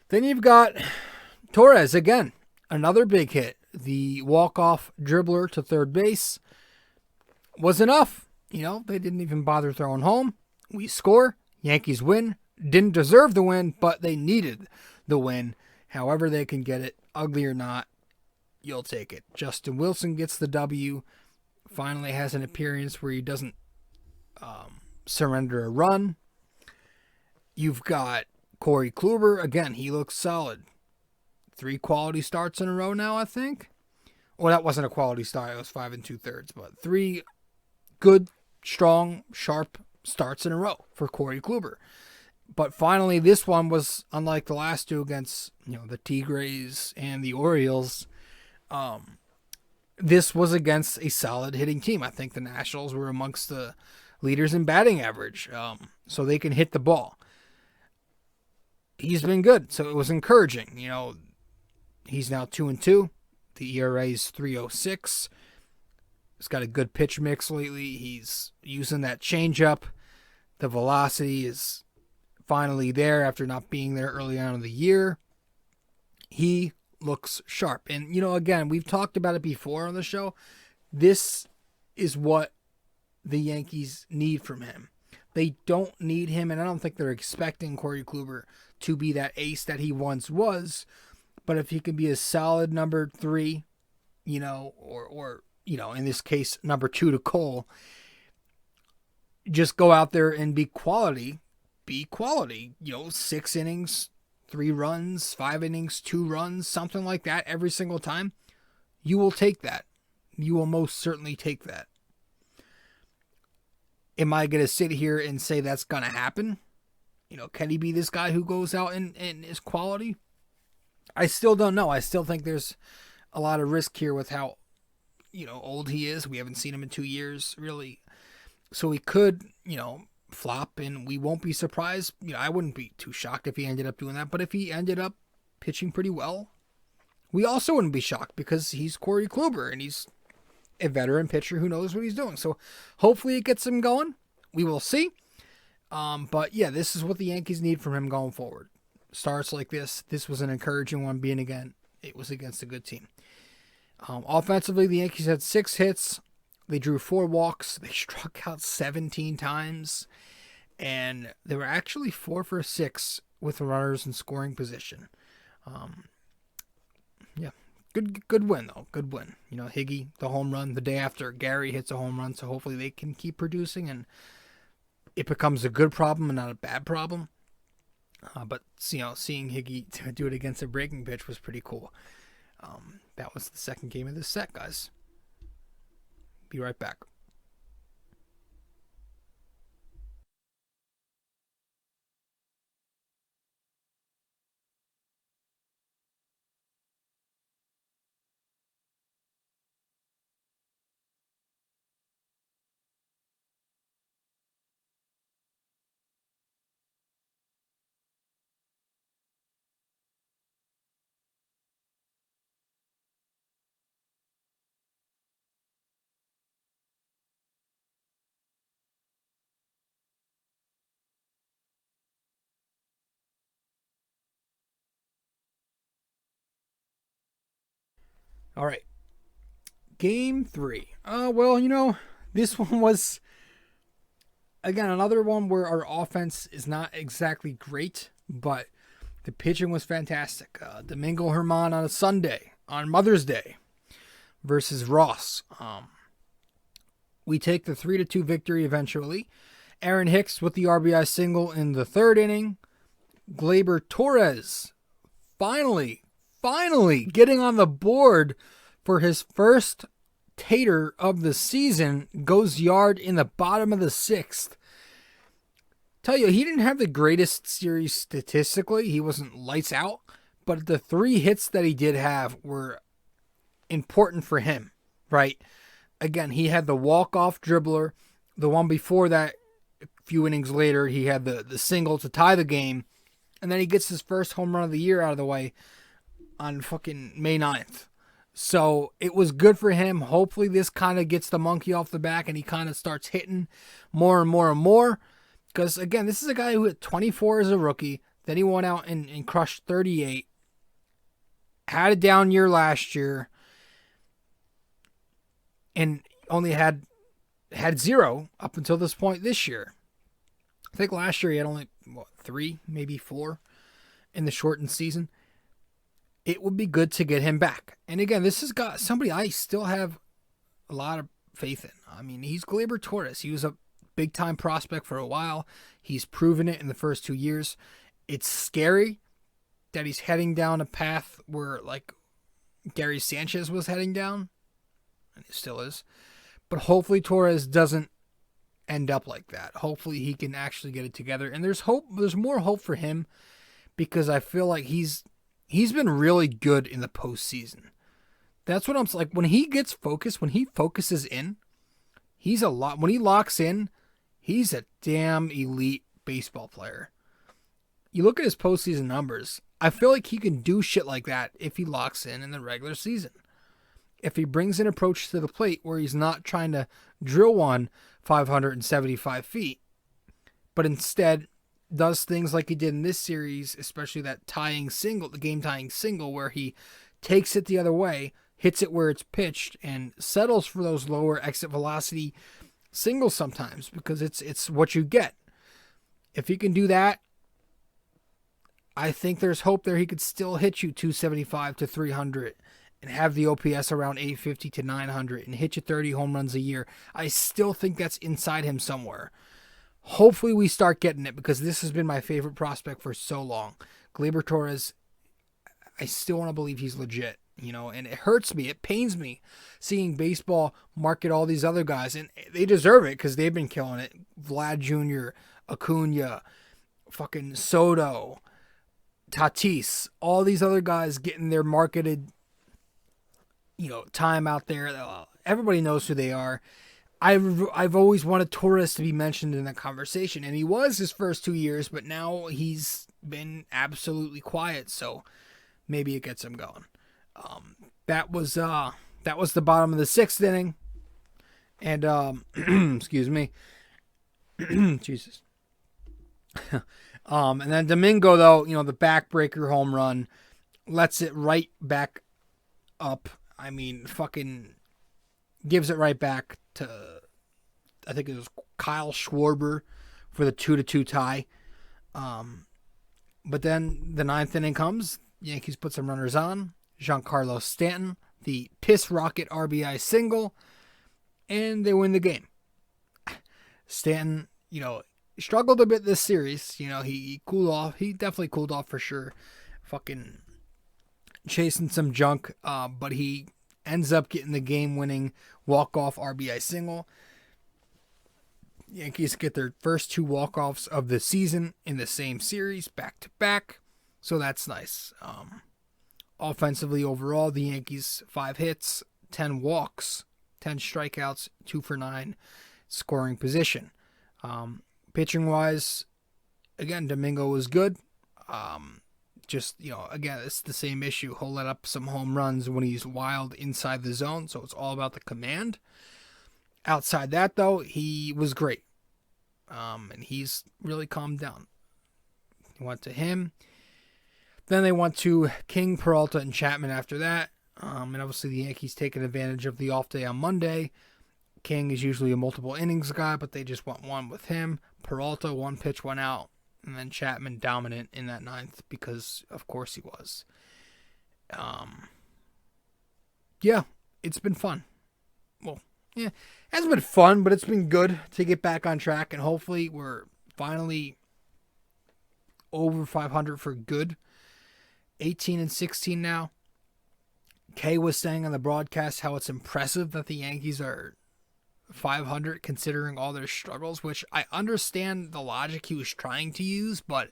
Then you've got Torres again. Another big hit. The walk-off dribbler to third base was enough. They didn't even bother throwing home. We score. Yankees win. Didn't deserve the win, but they needed the win. However they can get it, ugly or not, you'll take it. Justin Wilson gets the W. Finally has an appearance where he doesn't surrender a run. You've got Corey Kluber. Again, he looks solid. 3 quality starts in a row now, I think. Well, that wasn't a quality start. It was 5 2/3. But 3 good, strong, sharp starts in a row for Corey Kluber. But finally, this one was unlike the last 2 against the Tigres and the Orioles. This was against a solid hitting team. I think the Nationals were amongst the leaders in batting average, so they can hit the ball. He's been good, so it was encouraging. He's now 2-2. The ERA is 3.06. He's got a good pitch mix lately. He's using that changeup. The velocity is finally there after not being there early on in the year. He looks sharp. And, again, we've talked about it before on the show. This is what the Yankees need from him. They don't need him, and I don't think they're expecting Corey Kluber to be that ace that he once was. But if he can be a solid number 3, or in this case, number 2 to Cole, just go out there and be quality. 6 innings, 3 runs, 5 innings, 2 runs, something like that every single time, you will take that. You will most certainly take that. Am I going to sit here and say that's going to happen? Can he be this guy who goes out and is quality? I still don't know. I still think there's a lot of risk here with how, old he is. We haven't seen him in 2 years, really. So he could, flop, and we won't be surprised. I wouldn't be too shocked if he ended up doing that. But if he ended up pitching pretty well, we also wouldn't be shocked because he's Corey Kluber, and he's a veteran pitcher who knows what he's doing. So hopefully it gets him going. We will see. But yeah, this is what the Yankees need from him going forward. Starts like this. This was an encouraging one, being again, it was against a good team. Offensively, the Yankees had 6 hits. They drew 4 walks. They struck out 17 times. And they were actually 4 for 6 with runners in scoring position. Yeah, good win, though. Good win. Higgy, the home run the day after Gary hits a home run. So hopefully they can keep producing and it becomes a good problem and not a bad problem. But seeing Higgy do it against a breaking pitch was pretty cool. That was the second game of this set, guys. Be right back. All right. Game 3. This one was, again, another one where our offense is not exactly great, but the pitching was fantastic. Domingo Germán on a Sunday, on Mother's Day, versus Ross. We take the 3-2 victory eventually. Aaron Hicks with the RBI single in the 3rd inning. Gleyber Torres finally getting on the board for his first tater of the season, goes yard in the bottom of the 6th. Tell you, he didn't have the greatest series statistically. He wasn't lights out, but the 3 hits that he did have were important for him, right? Again, he had the walk-off dribbler. The one before that, a few innings later, he had the single to tie the game, and then he gets his first home run of the year out of the way on fucking May 9th. So it was good for him. Hopefully this kind of gets the monkey off the back and he kind of starts hitting more and more and more. Because, again, this is a guy who hit 24 as a rookie. Then he went out and crushed 38. Had a down year last year. And only had 0 up until this point this year. I think last year he had only, 3, maybe 4 in the shortened season. It would be good to get him back. And again, this has got somebody I still have a lot of faith in. I mean, he's Gleyber Torres. He was a big-time prospect for a while. He's proven it in the first 2 years. It's scary that he's heading down a path where, like, Gary Sanchez was heading down, and he still is. But hopefully Torres doesn't end up like that. Hopefully he can actually get it together. And there's hope. There's more hope for him because I feel like he's been really good in the postseason. That's what I'm like. When he gets focused, when he focuses in, he's a lot. When he locks in, he's a damn elite baseball player. You look at his postseason numbers. I feel like he can do shit like that if he locks in the regular season. If he brings an approach to the plate where he's not trying to drill one 575 feet, but instead does things like he did in this series, especially that tying single, the game-tying single, where he takes it the other way, hits it where it's pitched, and settles for those lower exit velocity singles sometimes because it's what you get. If he can do that, I think there's hope there. He could still hit you 275 to 300 and have the OPS around 850 to 900 and hit you 30 home runs a year. I still think that's inside him somewhere. Hopefully we start getting it because this has been my favorite prospect for so long. Gleyber Torres, I still want to believe he's legit, you know, and it hurts me. It pains me seeing baseball market all these other guys, and they deserve it because they've been killing it. Vlad Jr., Acuna, fucking Soto, Tatis, all these other guys getting their marketed, you know, time out there. Everybody knows who they are. I've always wanted Torres to be mentioned in that conversation, and he was his first 2 years, but now he's been absolutely quiet, so maybe it gets him going. That was the bottom of the 6th inning, and excuse me, Jesus. And then Domingo, though, you know, the backbreaker home run lets it right back up. I mean, fucking gives it right back to, I think it was Kyle Schwarber for the 2-2 tie. But then the 9th inning comes. Yankees put some runners on. Giancarlo Stanton, the piss rocket RBI single, and they win the game. Stanton, you know, struggled a bit this series. You know, he cooled off. He definitely cooled off for sure. Fucking chasing some junk, but he ends up getting the game-winning walk-off RBI single. Yankees get their first 2 walk-offs of the season in the same series, back-to-back. So that's nice. Offensively, overall, the Yankees 5 hits, 10 walks, 10 strikeouts, 2 for 9, scoring position. Pitching-wise, again, Domingo was good. Just, you know, again, it's the same issue. He'll let up some home runs when he's wild inside the zone, so it's all about the command. Outside that, though, he was great. And he's really calmed down. Went to him. Then they went to King, Peralta, and Chapman after that. And obviously the Yankees taking advantage of the off day on Monday. King is usually a multiple innings guy, but they just went one with him. Peralta, 1 pitch, 1 out. And then Chapman dominant in that 9th because, of course, he was. Yeah, it's been fun. Well, yeah, it hasn't been fun, but it's been good to get back on track. And hopefully we're finally over 500 for good. 18-16 now. Kay was saying on the broadcast how it's impressive that the Yankees are 500 considering all their struggles, which I understand the logic he was trying to use, but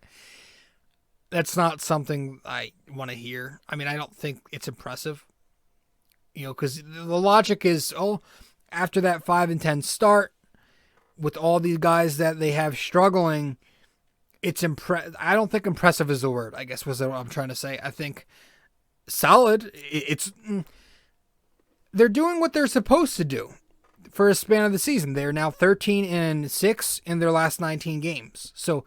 that's not something I want to hear. I mean, I don't think it's impressive, you know, because the logic is, after that 5-10 start with all these guys that they have struggling, it's I don't think impressive is the word, I guess was what I'm trying to say. I think solid. They're doing what they're supposed to do for a span of the season. They're now 13-6 in their last 19 games. So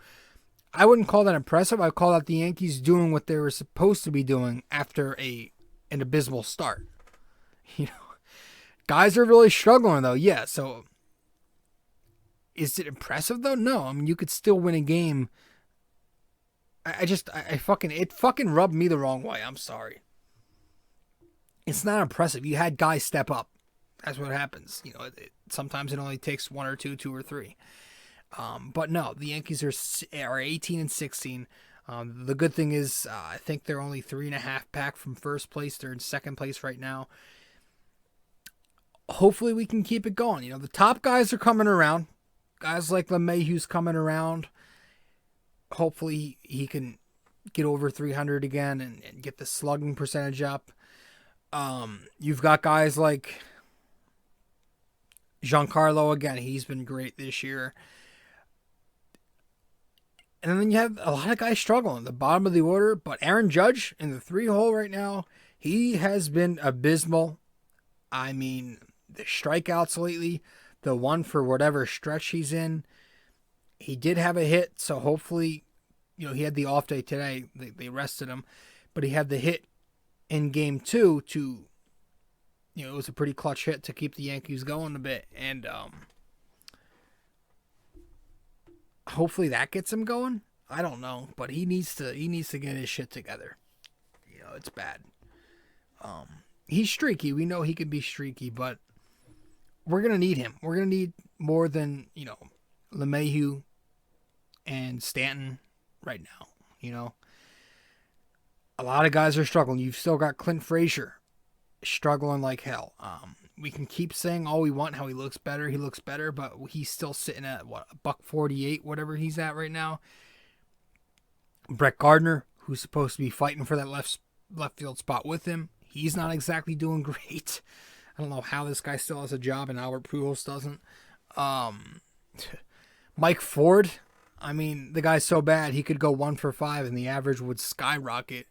I wouldn't call that impressive. I call that the Yankees doing what they were supposed to be doing after an abysmal start. You know, guys are really struggling though. Yeah. So is it impressive though? No. I mean, you could still win a game. It fucking rubbed me the wrong way. I'm sorry. It's not impressive. You had guys step up. That's what happens. You know, sometimes it only takes 1 or 2 or 3. But no, the Yankees are 18-16. The good thing is, I think they're only 3.5 back from first place. They're in second place right now. Hopefully we can keep it going. You know, the top guys are coming around. Guys like LeMahieu's coming around. Hopefully he can get over 300 again and get the slugging percentage up. You've got guys like Giancarlo again. He's been great this year. And then you have a lot of guys struggling at the bottom of the order. But Aaron Judge in the 3-hole right now, he has been abysmal. I mean, the strikeouts lately, the one for whatever stretch he's in, he did have a hit. So hopefully, you know, he had the off day today. They rested him. But he had the hit in game 2 to, you know, it was a pretty clutch hit to keep the Yankees going a bit. And hopefully that gets him going. I don't know, but he needs to get his shit together. You know, it's bad. He's streaky. We know he can be streaky, but we're gonna need him. We're gonna need more than, you know, LeMahieu and Stanton right now. You know, a lot of guys are struggling. You've still got Clint Frazier struggling like hell. We can keep saying all we want, how he looks better, but he's still sitting at what, $148, whatever he's at right now. Brett Gardner, who's supposed to be fighting for that left field spot with him, he's not exactly doing great. I don't know how this guy still has a job and Albert Pujols doesn't. Mike Ford, I mean, the guy's so bad he could go 1 for 5 and the average would skyrocket.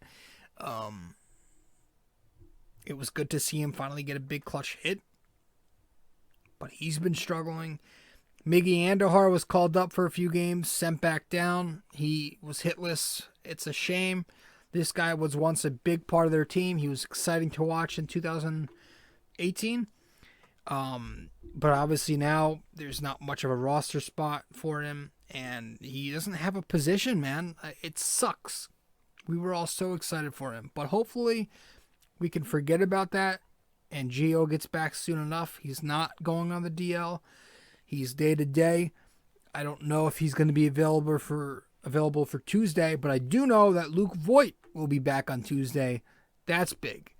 It was good to see him finally get a big clutch hit, but he's been struggling. Miggy Andujar was called up for a few games, sent back down. He was hitless. It's a shame. This guy was once a big part of their team. He was exciting to watch in 2018. But obviously now there's not much of a roster spot for him, and he doesn't have a position, man. It sucks. We were all so excited for him, but hopefully we can forget about that, and Gio gets back soon enough. He's not going on the DL. He's day-to-day. I don't know if he's going to be available for Tuesday, but I do know that Luke Voigt will be back on Tuesday. That's big.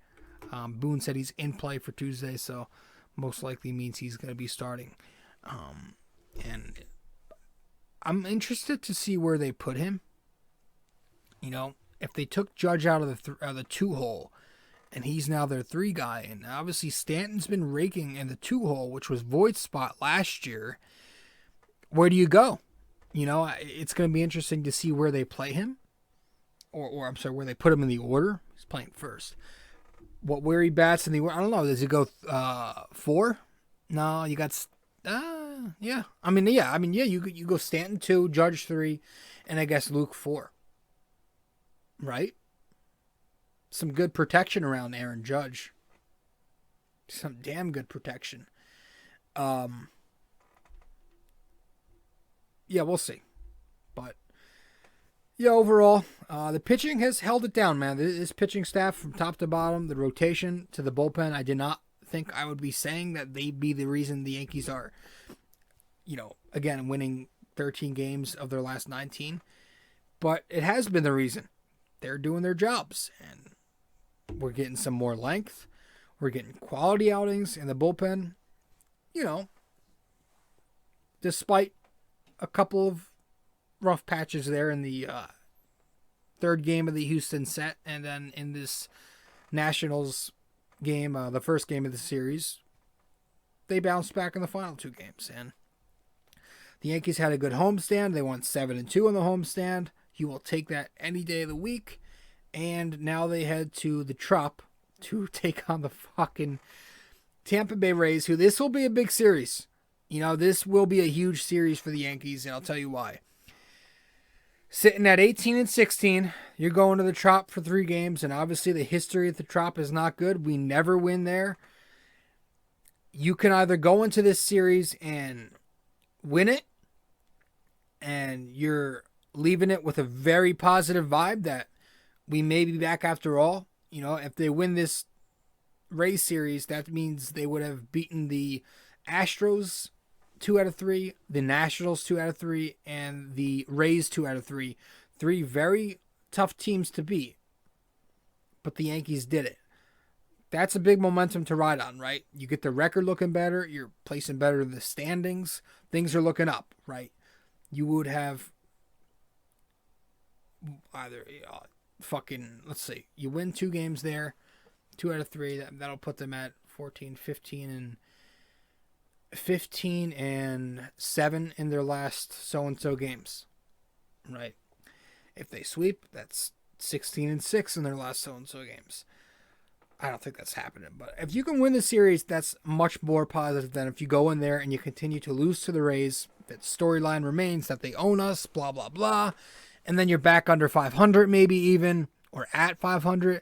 Boone said he's in play for Tuesday, so most likely means he's going to be starting. And I'm interested to see where they put him. You know, if they took Judge out of the 2-hole, and he's now their 3 guy. And obviously Stanton's been raking in the 2-hole, which was Voigt's spot last year. Where do you go? You know, it's going to be interesting to see where they play him. Or I'm sorry, where they put him in the order. He's playing first. Where he bats in the order. I don't know. Does he go 4? No, you got... yeah. I mean, you go Stanton 2, Judge 3, and I guess Luke 4. Right? Some good protection around Aaron Judge. Some damn good protection. Yeah, we'll see. But, yeah, overall, the pitching has held it down, man. This pitching staff from top to bottom, the rotation to the bullpen, I did not think I would be saying that they'd be the reason the Yankees are, you know, again, winning 13 games of their last 19. But it has been the reason. They're doing their jobs, and we're getting some more length. We're getting quality outings in the bullpen. You know, despite a couple of rough patches there in the third game of the Houston set, and then in this Nationals game, the first game of the series, they bounced back in the final 2 games. And the Yankees had a good homestand. They won 7-2 on the homestand. You will take that any day of the week. And now they head to the Trop to take on the fucking Tampa Bay Rays, who this will be a big series. You know, this will be a huge series for the Yankees, and I'll tell you why. Sitting at 18-16, you're going to the Trop for 3 games, and obviously the history at the Trop is not good. We never win there. You can either go into this series and win it, and you're leaving it with a very positive vibe that we may be back after all. You know, if they win this Rays series, that means they would have beaten the Astros 2 out of 3, the Nationals 2 out of 3, and the Rays 2 out of 3. 3 very tough teams to beat. But the Yankees did it. That's a big momentum to ride on, right? You get the record looking better. You're placing better in the standings. Things are looking up, right? You would have either let's see, you win 2 games there, 2 out of 3, that'll put them at 15 and 7 in their last so-and-so games, right? If they sweep, that's 16 and 6 in their last so-and-so games. I don't think that's happening, but if you can win the series, that's much more positive than if you go in there and you continue to lose to the Rays. That storyline remains that they own us, blah, blah, blah. And then you're back under 500 maybe even, or at 500,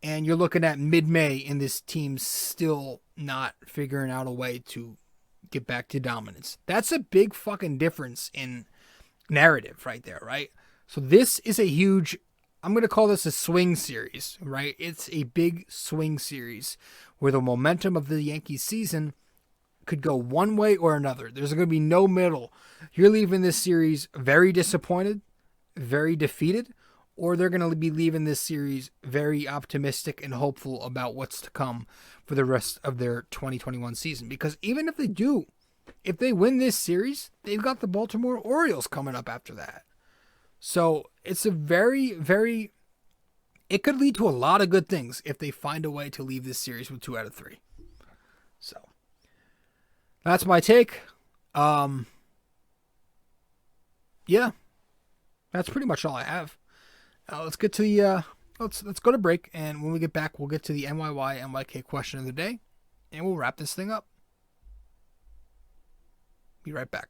and you're looking at mid-May and this team's still not figuring out a way to get back to dominance. That's a big fucking difference in narrative right there, right? So this is a huge, I'm going to call this a swing series, right? It's a big swing series where the momentum of the Yankees season could go one way or another. There's going to be no middle. You're leaving this series very disappointed, very defeated, or they're going to be leaving this series very optimistic and hopeful about what's to come for the rest of their 2021 season. Because even if they win this series, they've got the Baltimore Orioles coming up after that. So it's a very, very... It could lead to a lot of good things if they find a way to leave this series with 2 out of 3. So that's my take. Yeah, that's pretty much all I have. Let's get to the let's go to break, and when we get back, we'll get to the NYK question of the day, and we'll wrap this thing up. Be right back.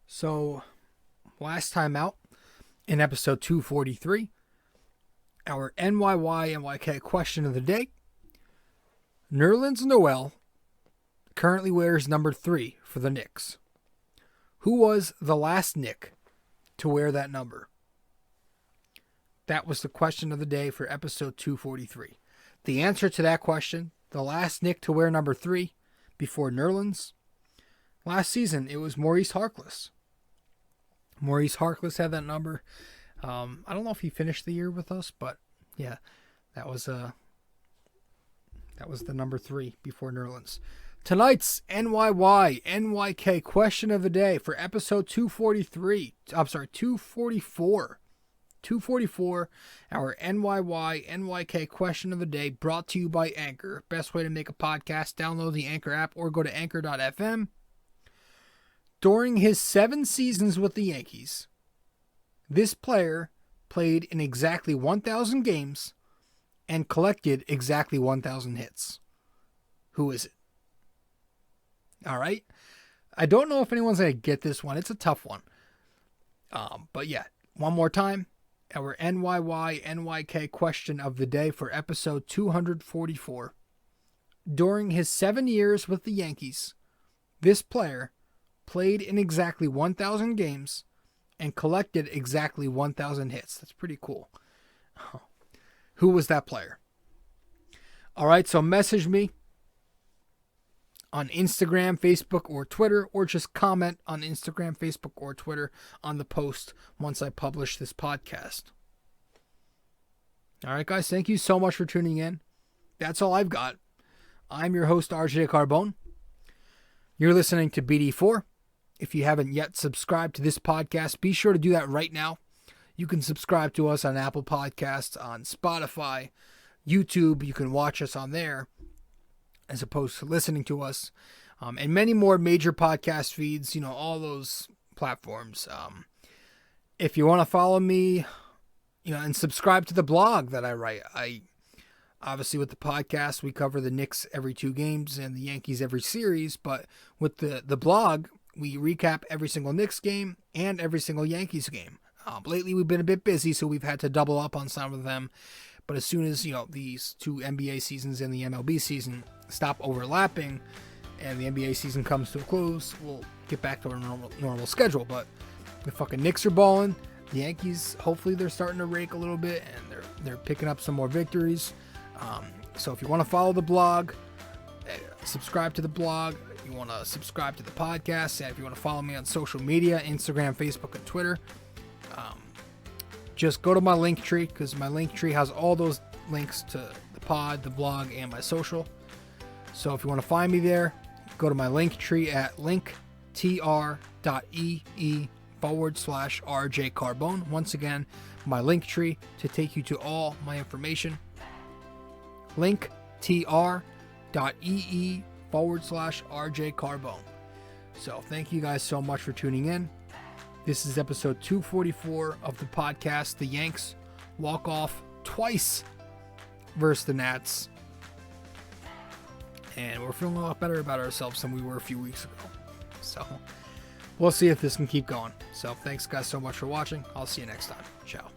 So, last time out, in episode 243, our NYK question of the day. Nerlens Noel currently wears number 3 for the Knicks. Who was the last Knick to wear that number? That was the question of the day for episode 243. The answer to that question, the last Knick to wear number 3 before Nerlens, last season it was Maurice Harkless. Maurice Harkless had that number. I don't know if he finished the year with us, but yeah, that was the number 3 before Nerlens. Tonight's NYK question of the day for episode 244. 244, our NYK question of the day, brought to you by Anchor. Best way to make a podcast, download the Anchor app or go to anchor.fm. During his 7 seasons with the Yankees, this player played in exactly 1,000 games and collected exactly 1,000 hits. Who is it? All right. I don't know if anyone's going to get this one. It's a tough one. But yeah, one more time. Our NYK question of the day for episode 244. During his 7 years with the Yankees, this player played in exactly 1,000 games and collected exactly 1,000 hits. That's pretty cool. Who was that player? All right, so message me on Instagram, Facebook, or Twitter, or just comment on Instagram, Facebook, or Twitter on the post once I publish this podcast. All right, guys, thank you so much for tuning in. That's all I've got. I'm your host, RJ Carbone. You're listening to BD4. If you haven't yet subscribed to this podcast, be sure to do that right now. You can subscribe to us on Apple Podcasts, on Spotify, YouTube. You can watch us on there as opposed to listening to us, and many more major podcast feeds, all those platforms. If you want to follow me, and subscribe to the blog that I write. Obviously, with the podcast, we cover the Knicks every 2 games and the Yankees every series, but with the blog, we recap every single Knicks game and every single Yankees game. Lately, we've been a bit busy, so we've had to double up on some of them. But as soon as these 2 NBA seasons and the MLB season stop overlapping, and the NBA season comes to a close, we'll get back to our normal schedule. But the fucking Knicks are balling. The Yankees, hopefully, they're starting to rake a little bit, and they're picking up some more victories. So if you want to follow the blog, subscribe to the blog. You want to subscribe to the podcast, and if you want to follow me on social media, Instagram, Facebook, and Twitter, just go to my Linktree, because my Linktree has all those links to the pod, the blog, and my social. So if you want to find me there, go to my Linktree at linktr.ee/rjcarbone. Once again, my Linktree to take you to all my information. linktr.ee/rjcarbone. So thank you guys so much for tuning in. This is episode 244 of the podcast. The Yanks walk off twice versus the Nats. and we're feeling a lot better about ourselves than we were a few weeks ago. So we'll see if this can keep going. So thanks guys so much for watching. I'll see you next time. Ciao.